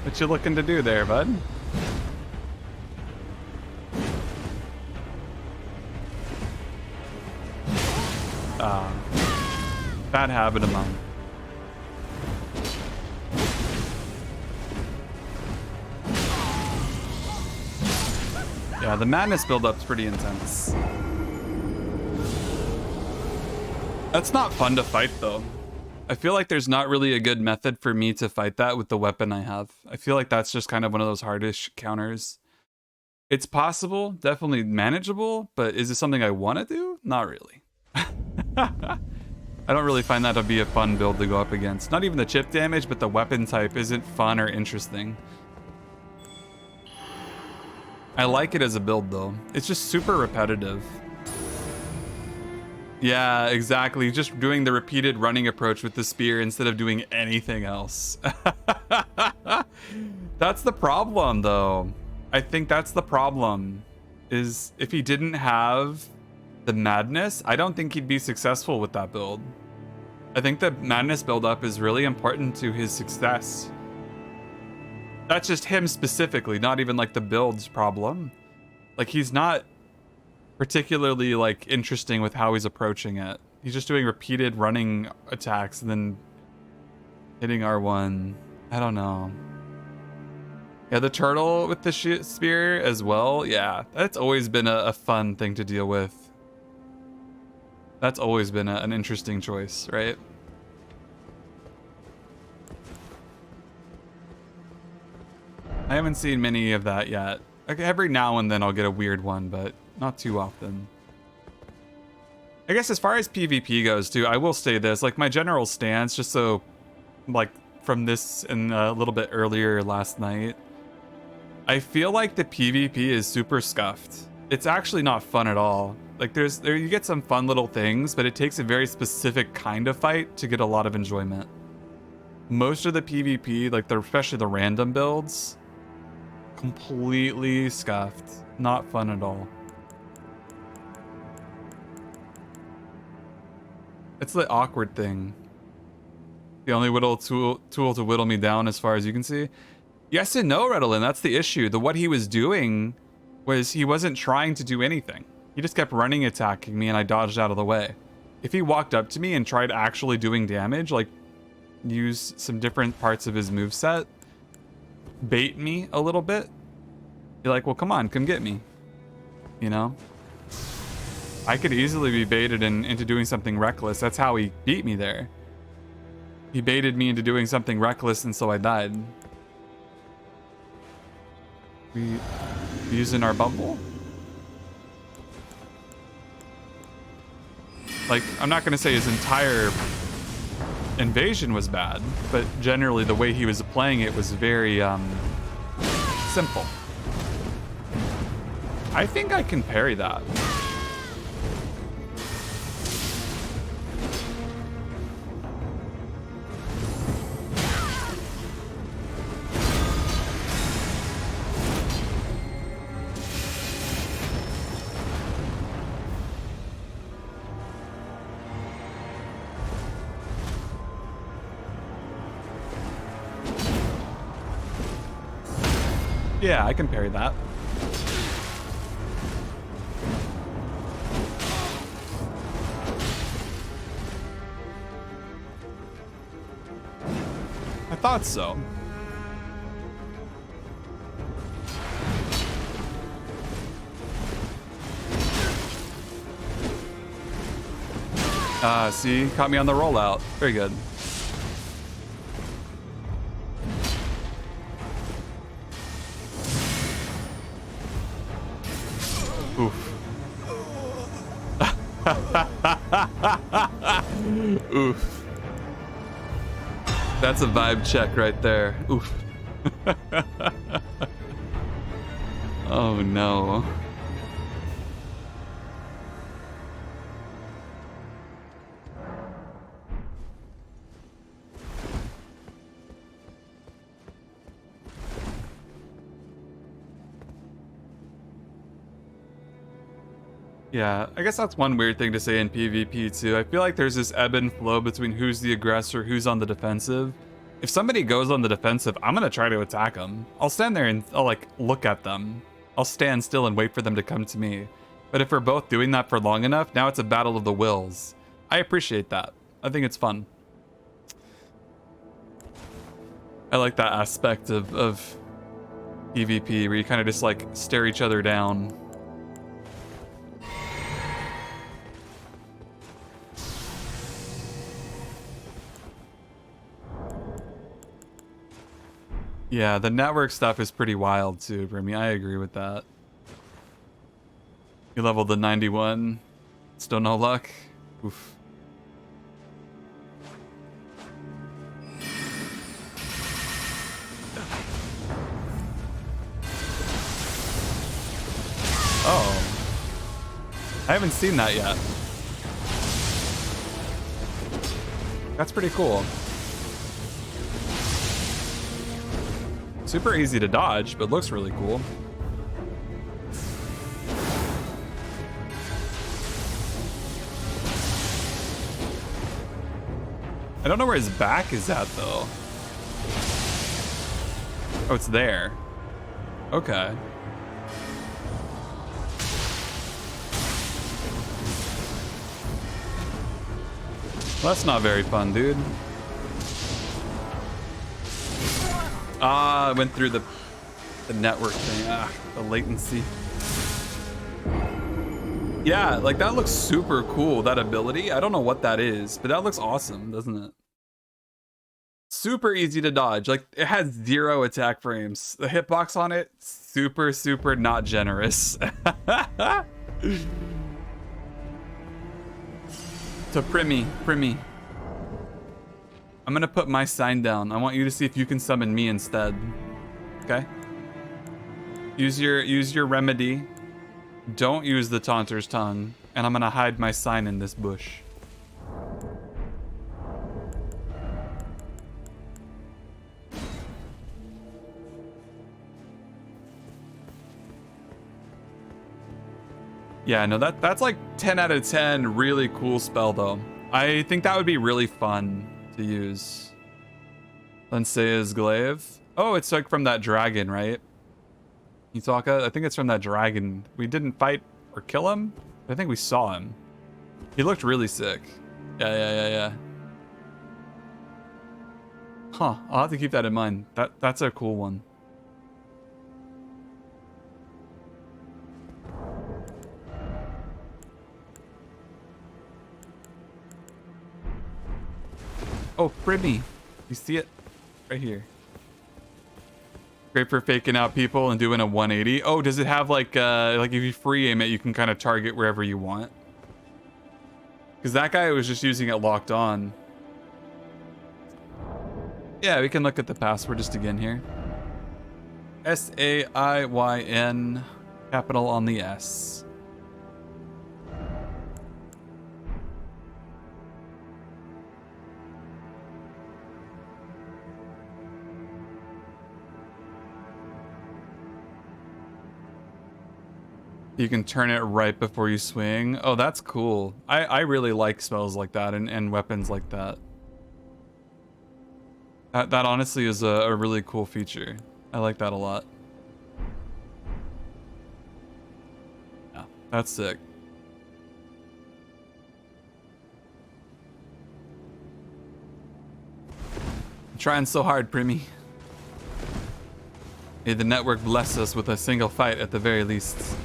What you looking to do there, bud? Bad habit of mine. Yeah, the madness build-up's pretty intense. That's not fun to fight, though. I feel like there's not really a good method for me to fight that with the weapon I have. I feel like that's just kind of one of those hardish counters. It's possible, definitely manageable, but is it something I want to do? Not really. I don't really find that to be a fun build to go up against. Not even the chip damage, but the weapon type isn't fun or interesting. I like it as a build though. It's just super repetitive. Yeah, exactly. Just doing the repeated running approach with the spear instead of doing anything else. That's the problem though. I think that's the problem. Is if he didn't have the madness, I don't think he'd be successful with that build. I think the madness buildup is really important to his success. That's just him specifically, not even like the build's problem. Like he's not particularly like interesting with how he's approaching it. He's just doing repeated running attacks and then hitting R1. I don't know. Yeah, the turtle with the spear as well. Yeah, that's always been a fun thing to deal with. That's always been an interesting choice, right? I haven't seen many of that yet. Like every now and then I'll get a weird one, but not too often. I guess as far as PvP goes too, I will say this, like my general stance, just so like from this and a little bit earlier last night, I feel like the PvP is super scuffed. It's actually not fun at all. Like there you get some fun little things, but it takes a very specific kind of fight to get a lot of enjoyment. Most of the PvP, like especially the random builds, completely scuffed. Not fun at all. It's the awkward thing. The only tool to whittle me down as far as you can see. Yes and no, Redolin, that's the issue. What he was doing was he wasn't trying to do anything. He just kept running attacking me and I dodged out of the way. If he walked up to me and tried actually doing damage, like use some different parts of his moveset, bait me a little bit, be like, well, come on, come get me. You know? I could easily be baited into doing something reckless. That's how he beat me there. He baited me into doing something reckless and so I died. We using our bumble? Like, I'm not gonna say his entire invasion was bad, but generally the way he was playing it was very simple. I think I can parry that. Yeah, I can parry that. I thought so. See, caught me on the rollout. Very good. Oof. Oof. That's a vibe check right there. Oof. Oh no. Yeah, I guess that's one weird thing to say in PvP too. I feel like there's this ebb and flow between who's the aggressor, who's on the defensive. If somebody goes on the defensive, I'm gonna try to attack them. I'll stand there and I'll like look at them. I'll stand still and wait for them to come to me. But if we're both doing that for long enough, now it's a battle of the wills. I appreciate that. I think it's fun. I like that aspect of PvP where you kind of just like stare each other down. Yeah, the network stuff is pretty wild too, Brimmy. I agree with that. You leveled to 91. Still no luck? Oof. Oh. I haven't seen that yet. That's pretty cool. Super easy to dodge, but looks really cool. I don't know where his back is at, though. Oh, it's there. Okay. Well, that's not very fun, dude. Ah, I went through the network thing. Ah, the latency. Yeah, like that looks super cool, that ability. I don't know what that is, but that looks awesome, doesn't it? Super easy to dodge. Like, it has 0 attack frames. The hitbox on it, super, super not generous. So Primmy. I'm gonna put my sign down. I want you to see if you can summon me instead. Okay? Use your remedy. Don't use the Taunter's Tongue. And I'm gonna hide my sign in this bush. Yeah, no, that's like 10 out of 10. Really cool spell, though. I think that would be really fun to use. Lensea's Glaive. Oh, it's like from that dragon, right? Hitaka? I think it's from that dragon. We didn't fight or kill him. I think we saw him. He looked really sick. Yeah. Huh, I'll have to keep that in mind. That's a cool one. Oh, Britney. You see it? Right here. Great for faking out people and doing a 180. Oh, does it have like if you free aim it, you can kind of target wherever you want? Because that guy was just using it locked on. Yeah, we can look at the password just again here. SAIYN, capital on the S. You can turn it right before you swing. Oh, that's cool. I really like spells like that and weapons like that. That honestly is a really cool feature. I like that a lot. Yeah, that's sick. I'm trying so hard, Primmy. May the network bless us with a single fight at the very least.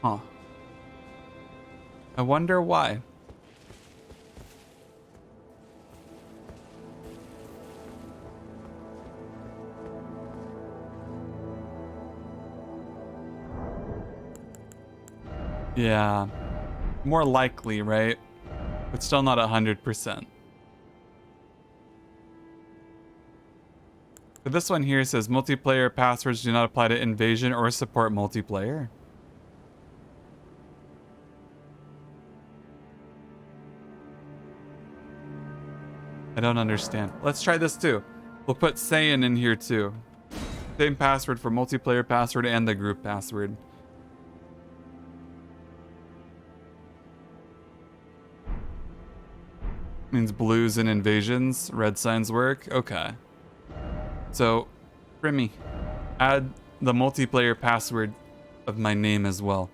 Huh. I wonder why. Yeah. More likely, right? But still not 100%. But this one here says multiplayer passwords do not apply to invasion or support multiplayer. I don't understand. Let's try this too. We'll put Saiyan in here too. Same password for multiplayer password and the group password. Means blues and invasions. Red signs work. Okay. So, Primmy, add the multiplayer password of my name as well.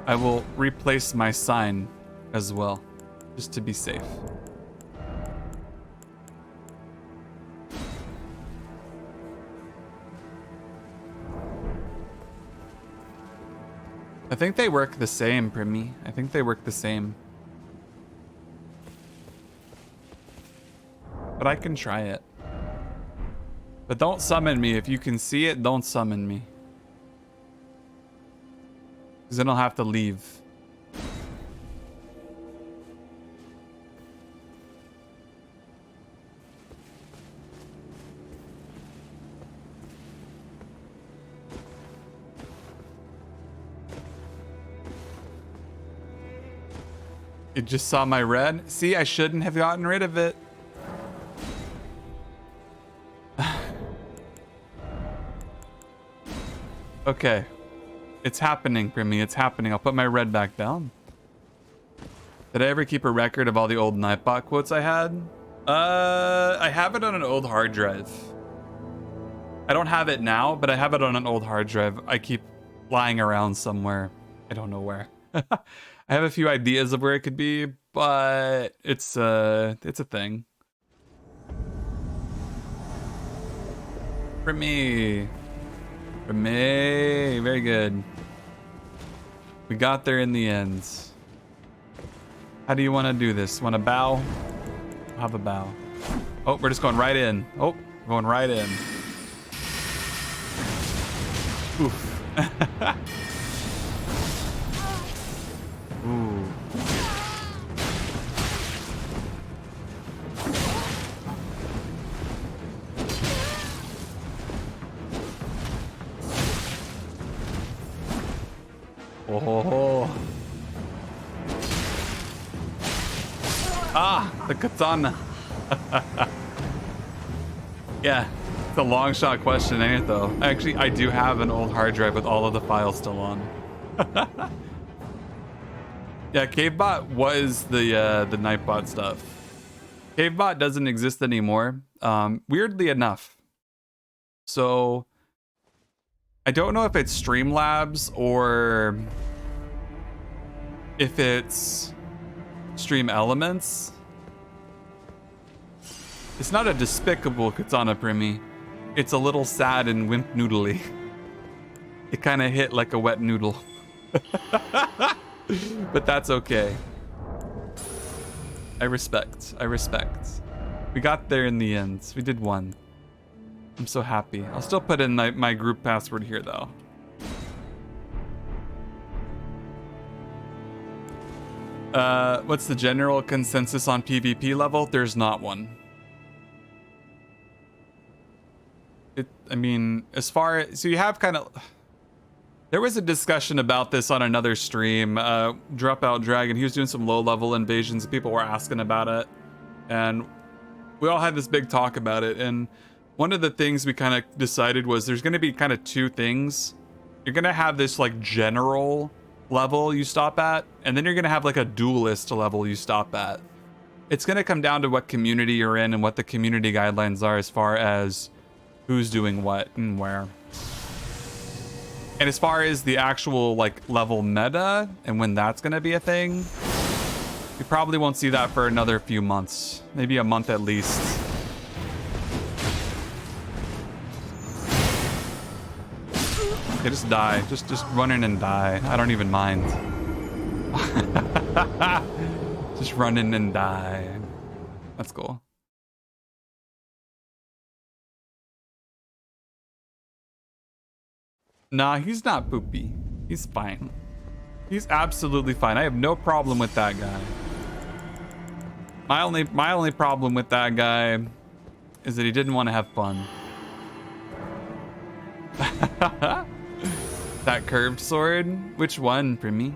I will replace my sign as well, just to be safe. I think they work the same, Primmy. I think they work the same. But I can try it. But don't summon me. If you can see it, don't summon me. Because then I'll have to leave. It just saw my red. See, I shouldn't have gotten rid of it. Okay. It's happening for me. It's happening. I'll put my red back down. Did I ever keep a record of all the old Nightbot quotes I had? I have it on an old hard drive. I don't have it now, but I have it on an old hard drive. I keep lying around somewhere. I don't know where. I have a few ideas of where it could be, but it's a thing. For me. For me. Very good. We got there in the end. How do you want to do this? Want to bow? I'll have a bow. Oh, we're just going right in. Oh, we're going right in. Oof. Ooh. Oh. Ah, the katana. Yeah, it's a long shot question, ain't it though? Actually, I do have an old hard drive with all of the files still on. Yeah, CaveBot was the Nightbot stuff. CaveBot doesn't exist anymore, weirdly enough. So I don't know if it's Streamlabs or if it's Stream Elements. It's not a despicable katana primi. It's a little sad and wimp noodly. It kind of hit like a wet noodle. But that's okay. I respect. I respect. We got there in the end. We did one. I'm so happy. I'll still put in my group password here though. What's the general consensus on PvP level? There's not one. I mean, as far as, so you have kind of, there was a discussion about this on another stream. Dropout Dragon, he was doing some low level invasions. People were asking about it. And we all had this big talk about it. And one of the things we kind of decided was there's going to be kind of two things. You're going to have this like general level you stop at, and then you're going to have like a duelist level you stop at. It's going to come down to what community you're in and what the community guidelines are as far as who's doing what and where. And as far as the actual like level meta and when that's going to be a thing, you probably won't see that for another few months, maybe a month at least. Okay, just die. Just run in and die. I don't even mind. Just run in and die. That's cool. Nah, he's not poopy. He's fine. He's absolutely fine. I have no problem with that guy. My only problem with that guy is that he didn't want to have fun. That curved sword? Which one, Primi?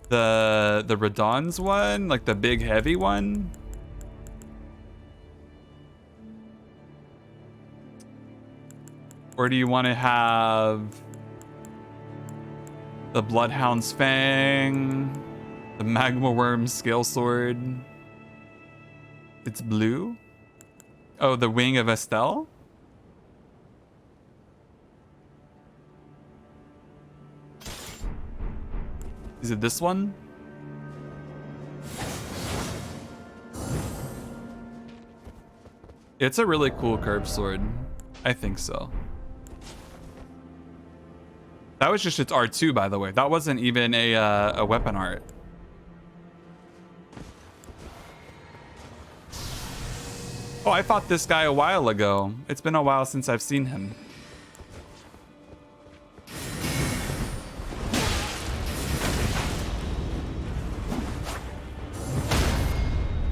The Radon's one? Like the big heavy one? Or do you want to have the Bloodhound's Fang? The Magma Worm Scale Sword? It's blue? Oh, the Wing of Estelle? Is it this one? It's a really cool curved sword. I think so. That was just its R2, by the way. That wasn't even a weapon art. Oh, I fought this guy a while ago. It's been a while since I've seen him.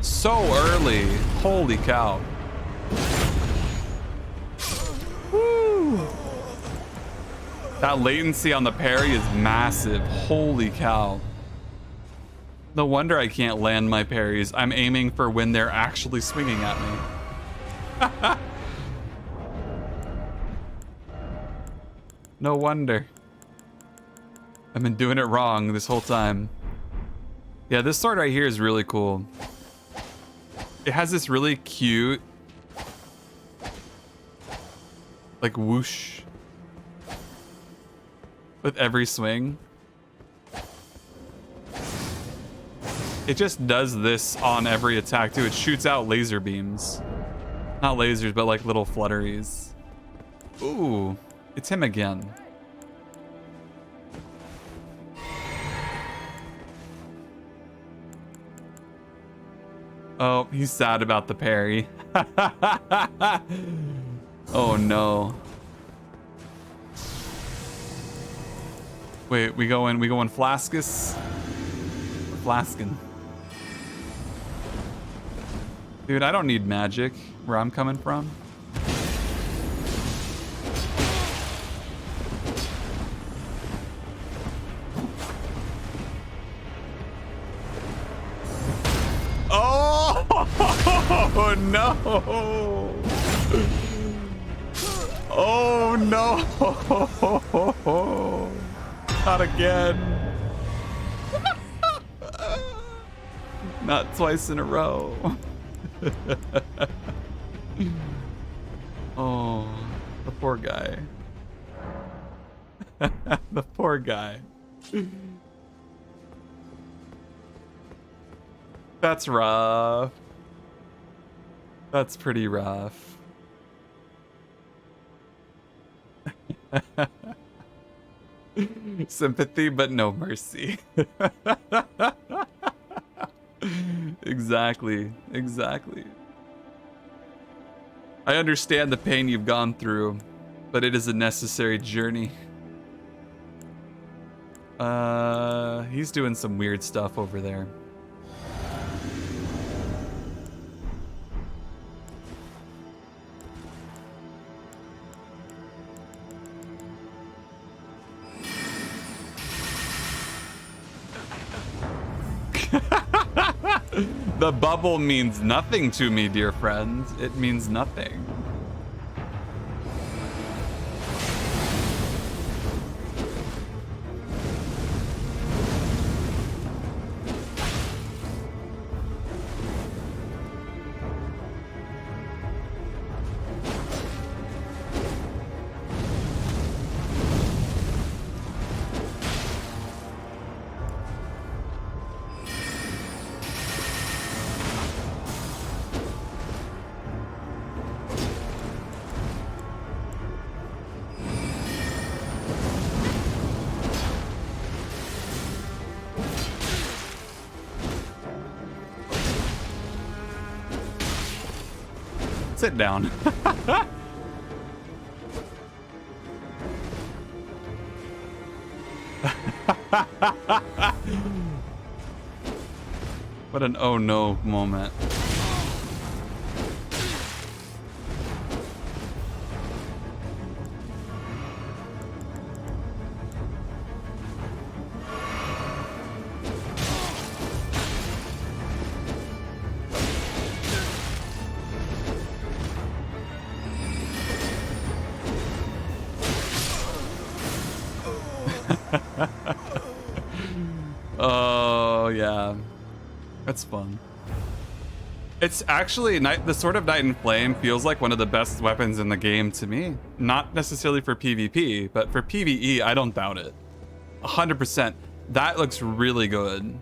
So early. Holy cow. Woo. That latency on the parry is massive. Holy cow. No wonder I can't land my parries. I'm aiming for when they're actually swinging at me. No wonder. I've been doing it wrong this whole time. Yeah, this sword right here is really cool. It has this really cute, like, whoosh with every swing. It just does this on every attack too. It shoots out laser beams. Not lasers, but like little flutteries. Ooh, it's him again. Oh, he's sad about the parry. Oh no. Wait, we going Flaskus? Flaskin. Dude, I don't need magic where I'm coming from. Oh no! Oh no! Not again! Not twice in a row. Oh, the poor guy. The poor guy. That's rough. That's pretty rough. Sympathy, but no mercy. Exactly. Exactly. I understand the pain you've gone through, but it is a necessary journey. He's doing some weird stuff over there. The bubble means nothing to me, dear friend. It means nothing. Sit down. What an oh no moment. Oh yeah, that's fun. It's actually the Sword of Night and Flame feels like one of the best weapons in the game to me. Not necessarily for PvP, but for PvE, I don't doubt it. 100%. That looks really good.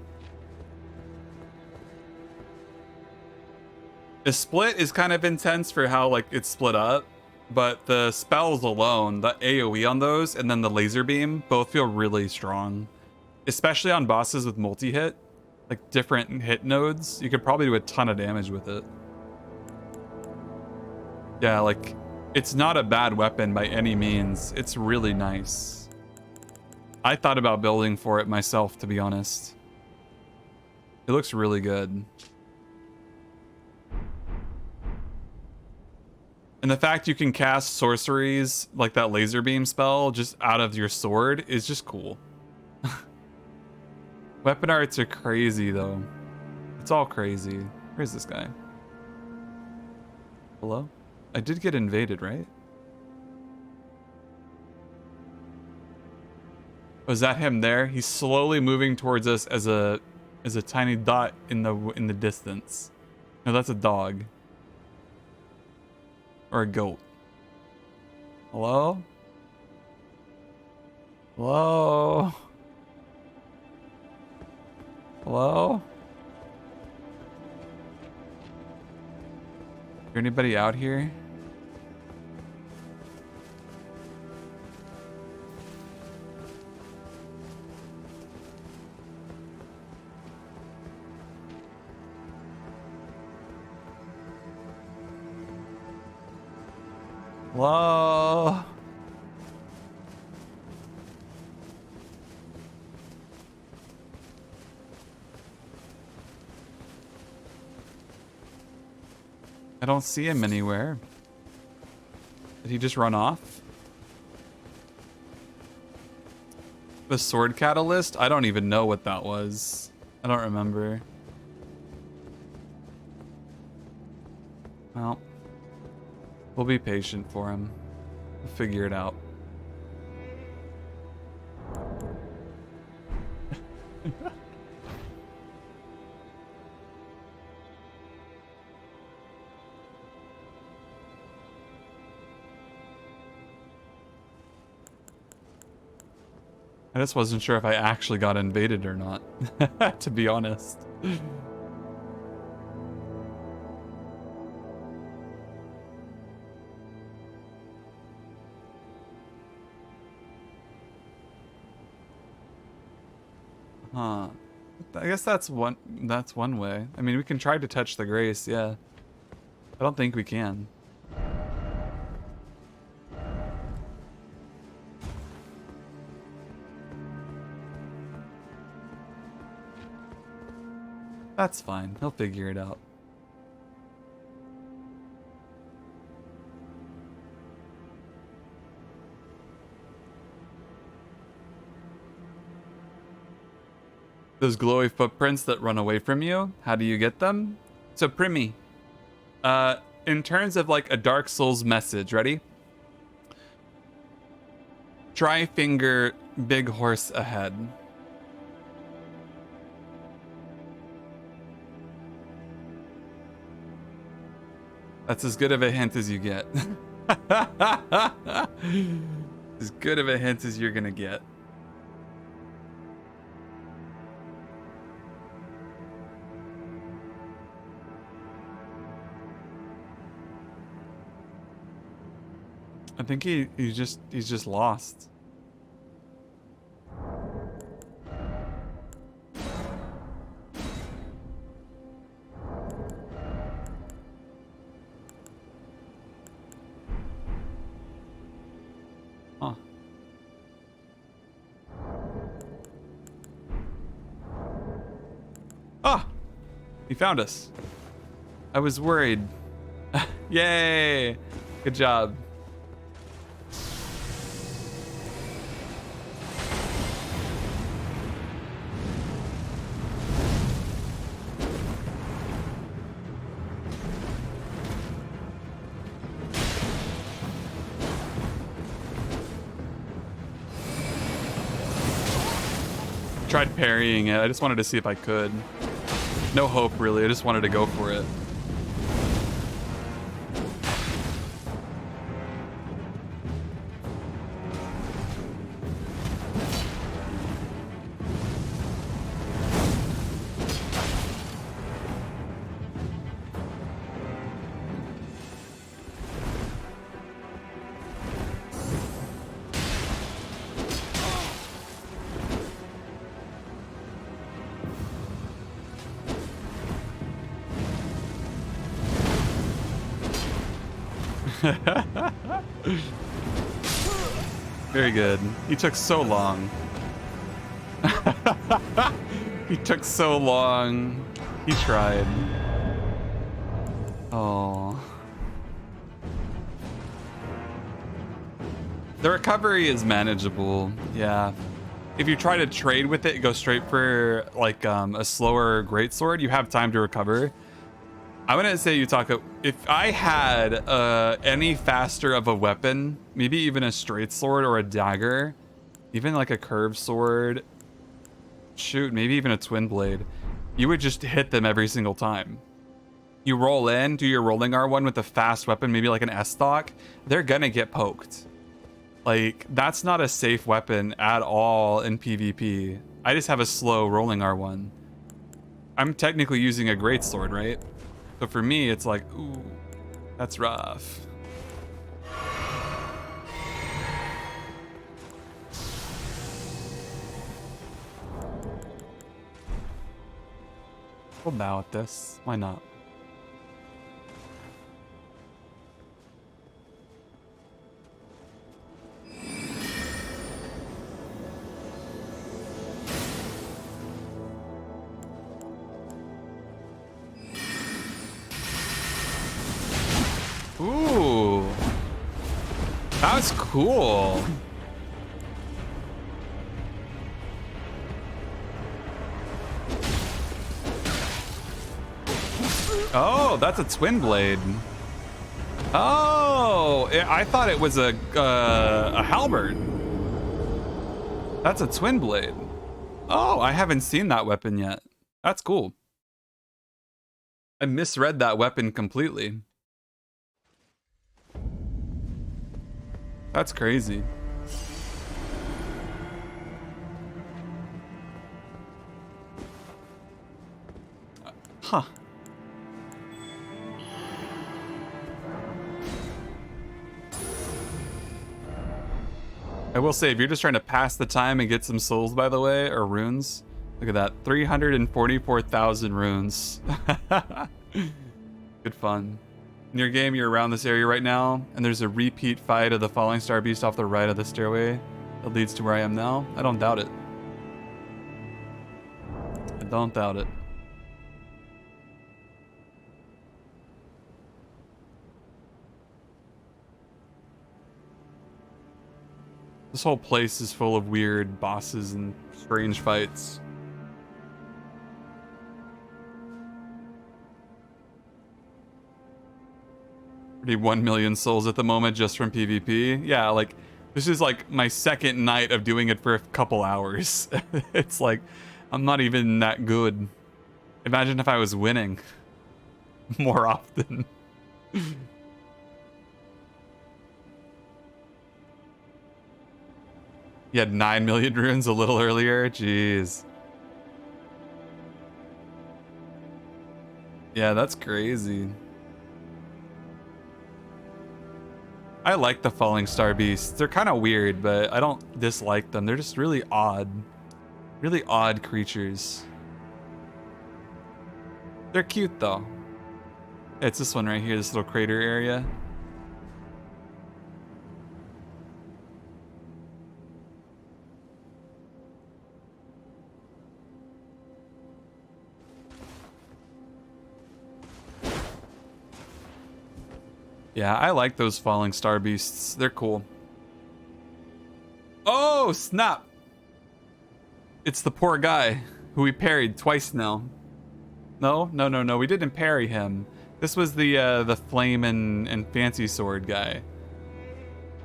The split is kind of intense for how like it's split up, but the spells alone, the AoE on those, and then the laser beam, both feel really strong. Especially on bosses with multi-hit, like different hit nodes, you could probably do a ton of damage with it. Yeah, like, it's not a bad weapon by any means. It's really nice. I thought about building for it myself, to be honest. It looks really good. And the fact you can cast sorceries like that laser beam spell just out of your sword is just cool. Weapon arts are crazy though. It's all crazy. Where's this guy? Hello? I did get invaded, right? Was that him there? He's slowly moving towards us as a tiny dot in the distance. No, that's a dog. Or a goat. Hello? Hello? Hello? Is there anybody out here? Hello? I don't see him anywhere. Did he just run off? The sword catalyst? I don't even know what that was. I don't remember. Well, we'll be patient for him. We'll figure it out. I just wasn't sure if I actually got invaded or not, to be honest. Huh. I guess that's one way. I mean, we can try to touch the grace, yeah. I don't think we can. That's fine. He'll figure it out. Those glowy footprints that run away from you, how do you get them? So Primi, in terms of like a Dark Souls message, ready? Try finger big horse ahead. That's as good of a hint as you get. As good of a hint as you're gonna get. I think he's just lost. Huh. Ah! He found us. I was worried. Yay! Good job. Tried parrying it. I just wanted to see if I could. No hope, really. I just wanted to go for it. Very good. He took so long. He took so long. He tried. Oh. The recovery is manageable, yeah. If you try to trade with it, go straight for like a slower greatsword, you have time to recover. I wouldn't say Yutaka. If I had any faster of a weapon, maybe even a straight sword or a dagger, even like a curved sword, shoot, maybe even a twin blade, you would just hit them every single time. You roll in, do your rolling R1 with a fast weapon, maybe like an S-stock, they're gonna get poked. Like, that's not a safe weapon at all in PvP. I just have a slow rolling R1. I'm technically using a greatsword, right? So for me, it's like, ooh, that's rough. We'll bow at this. Why not? Ooh, that was cool. Oh, that's a twin blade. Oh, I thought it was a halberd. That's a twin blade. Oh, I haven't seen that weapon yet. That's cool. I misread that weapon completely. That's crazy. Huh. I will say, if you're just trying to pass the time and get some souls, by the way, or runes, look at that, 344,000 runes. Good fun. In your game, you're around this area right now, and there's a repeat fight of the Falling Star Beast off the right of the stairway that leads to where I am now. I don't doubt it. I don't doubt it. This whole place is full of weird bosses and strange fights. Already 1 million souls at the moment just from PvP. Yeah, like, this is like my second night of doing it for a couple hours. It's like, I'm not even that good. Imagine if I was winning more often. You had 9 million runes a little earlier? Jeez. Yeah, that's crazy. I like the Falling Star Beasts. They're kind of weird, but I don't dislike them. They're just really odd. Really odd creatures. They're cute, though. It's this one right here, this little crater area. Yeah, I like those Falling Star Beasts. They're cool. Oh, snap! It's the poor guy who we parried twice now. No, we didn't parry him. This was the flame and fancy sword guy.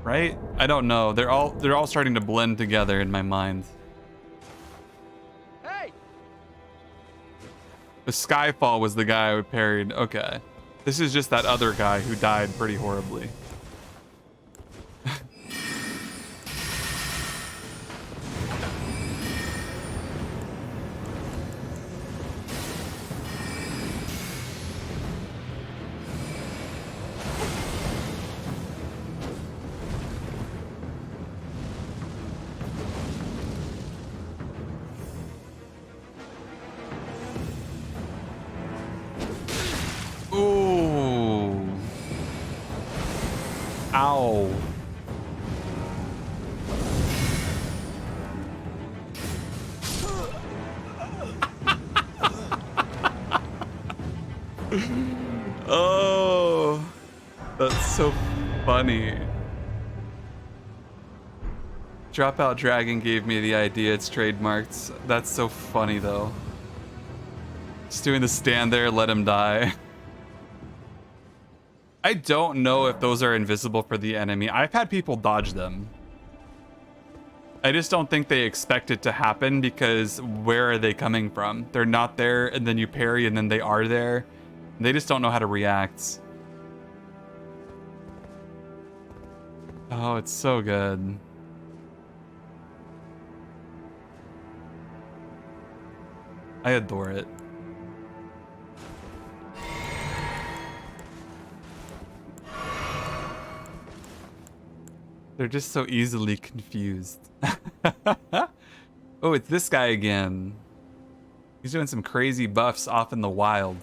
Right? I don't know. They're all starting to blend together in my mind. Hey! The Skyfall was the guy who parried. Okay. This is just that other guy who died pretty horribly. Ooh. Ow. Oh, that's so funny. Dropout Dragon gave me the idea. It's trademarked. That's so funny, though. Just doing the stand there, let him die. I don't know if those are invisible for the enemy. I've had people dodge them. I just don't think they expect it to happen because where are they coming from? They're not there, and then you parry, and then they are there. They just don't know how to react. Oh, it's so good. I adore it. They're just so easily confused. Oh, it's this guy again. He's doing some crazy buffs off in the wild.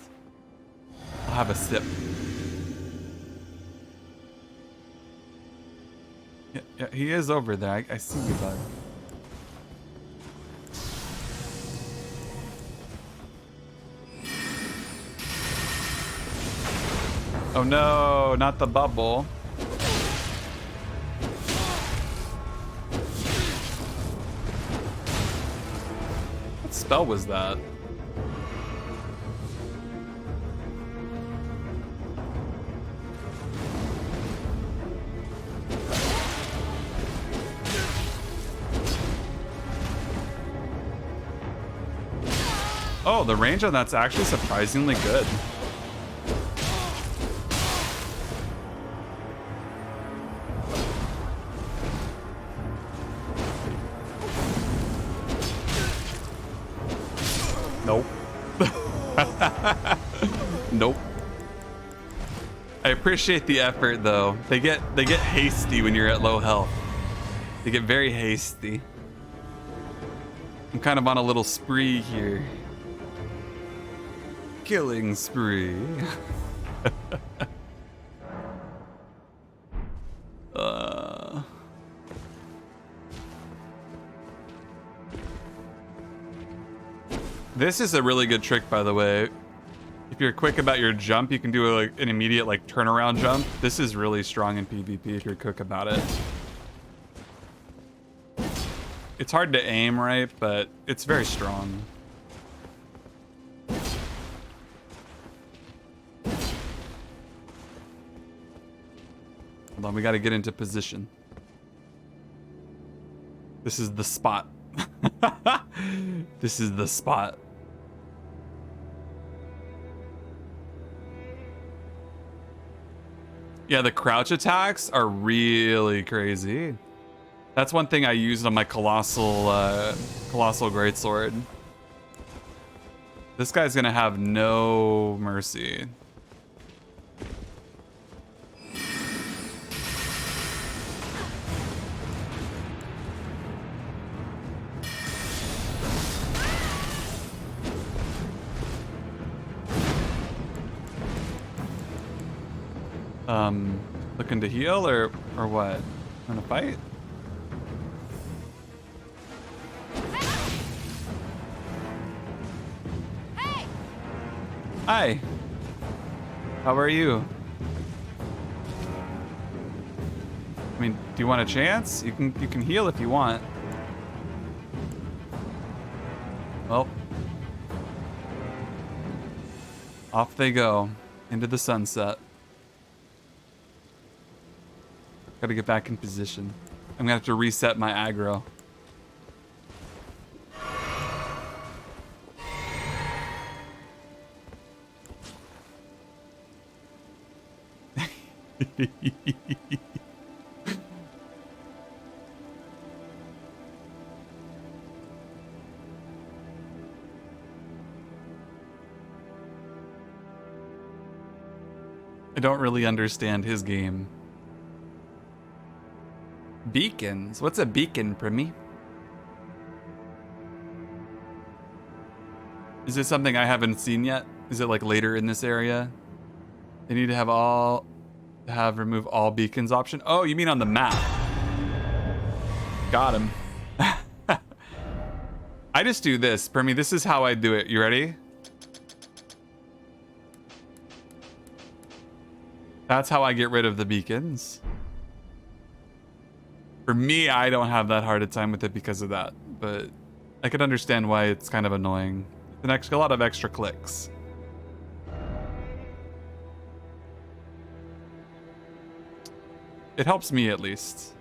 I'll have a sip. Yeah, he is over there. I see you, bud. Oh no, not the bubble. What spell was that? Oh, the range on that's actually surprisingly good. Nope. Nope. I appreciate the effort though. They get hasty when you're at low health. They get very hasty. I'm kind of on a little spree here. Killing spree. This is a really good trick, by the way. If you're quick about your jump, you can do like an immediate like turnaround jump. This is really strong in PvP if you're quick about it. It's hard to aim right, but it's very strong. Hold on, we got to get into position. This is the spot. This is the spot. Yeah, the crouch attacks are really crazy. That's one thing I used on my colossal greatsword. This guy's gonna have no mercy. Looking to heal or what? Wanna fight? Hey! Hi. How are you? I mean, do you want a chance? You can heal if you want. Well, off they go into the sunset. Gotta get back in position. I'm gonna have to reset my aggro. I don't really understand his game. Beacons? What's a beacon, Primy? Is this something I haven't seen yet? Is it like later in this area? They need to have remove all beacons option. Oh, you mean on the map? Got him. I just do this, Primy. This is how I do it. You ready? That's how I get rid of the beacons. For me, I don't have that hard a time with it because of that, but I could understand why it's kind of annoying. It's a lot of extra clicks. It helps me at least.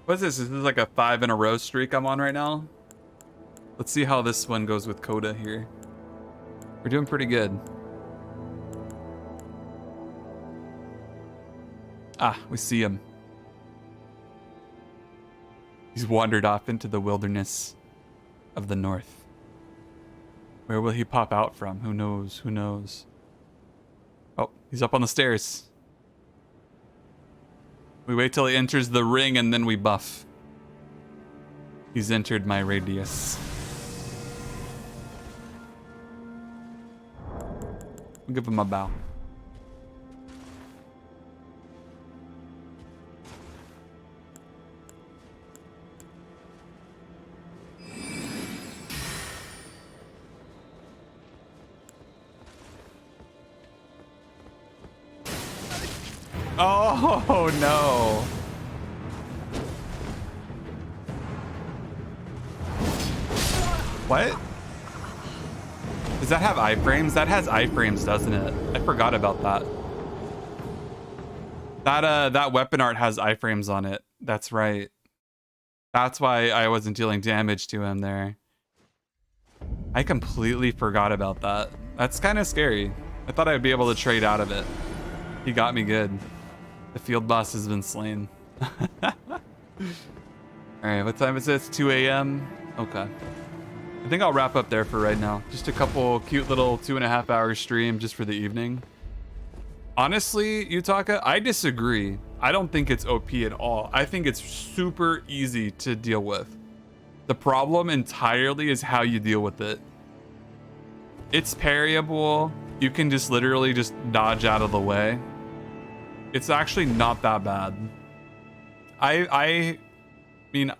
What's this? Is this like a 5 in a row streak I'm on right now? Let's see how this one goes with Coda here. We're doing pretty good. Ah, we see him. He's wandered off into the wilderness of the north. Where will he pop out from? Who knows? Who knows? Oh, he's up on the stairs. We wait till he enters the ring and then we buff. He's entered my radius. We'll give him a bow. Oh no. What? Does that have iframes? That has iframes, doesn't it? I forgot about that. That weapon art has iframes on it. That's right. That's why I wasn't dealing damage to him there. I completely forgot about that. That's kind of scary. I thought I'd be able to trade out of it. He got me good. The field boss has been slain. Alright, what time is it? It's 2 a.m. Okay. I think I'll wrap up there for right now. Just a couple cute little 2.5 hour stream just for the evening. Honestly, Yutaka, I disagree. I don't think it's OP at all. I think it's super easy to deal with. The problem entirely is how you deal with it. It's parryable. You can just literally just dodge out of the way. It's actually not that bad. I mean,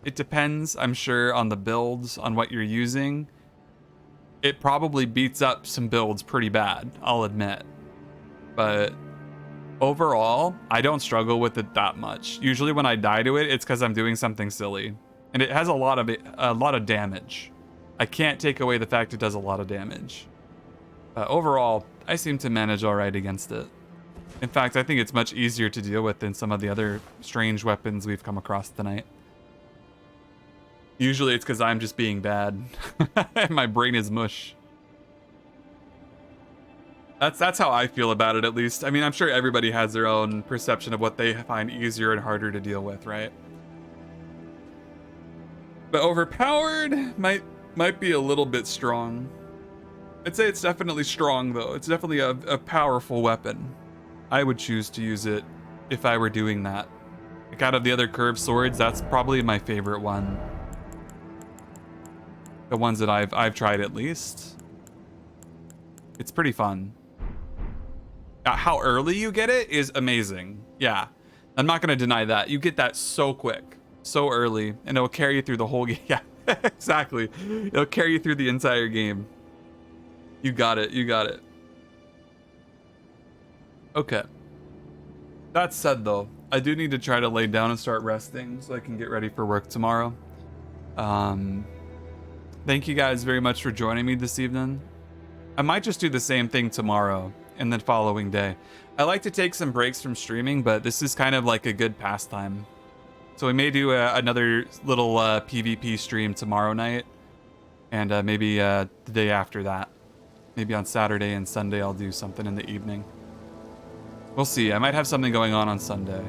it depends, I'm sure, on the builds, on what you're using. It probably beats up some builds pretty bad, I'll admit. But overall, I don't struggle with it that much. Usually when I die to it, it's because I'm doing something silly. And it has a lot of damage. I can't take away the fact it does a lot of damage. Overall, I seem to manage all right against it. In fact, I think it's much easier to deal with than some of the other strange weapons we've come across tonight. Usually it's because I'm just being bad. My brain is mush. That's how I feel about it, at least. I mean, I'm sure everybody has their own perception of what they find easier and harder to deal with, right? But overpowered might be a little bit strong. I'd say it's definitely strong, though. It's definitely a powerful weapon. I would choose to use it if I were doing that. Like, out of the other curved swords, that's probably my favorite one. The ones that I've tried, at least. It's pretty fun. How early you get it is amazing. Yeah, I'm not gonna deny that. You get that so quick, so early, and it'll carry you through the whole game. Yeah, exactly. It'll carry you through the entire game. You got it. You got it. Okay. That said, though, I do need to try to lay down and start resting so I can get ready for work tomorrow. Thank you guys very much for joining me this evening. I might just do the same thing tomorrow and then following day. I like to take some breaks from streaming, but this is kind of like a good pastime. So we may do another little PvP stream tomorrow night, and maybe the day after that. Maybe on Saturday and Sunday I'll do something in the evening. We'll see. I might have something going on Sunday.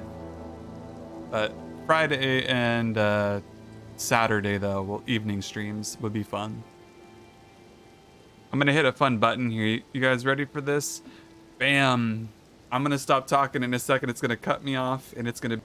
But Friday and Saturday, though, evening streams would be fun. I'm going to hit a fun button here. You guys ready for this? Bam. I'm going to stop talking in a second. It's going to cut me off, and it's going to...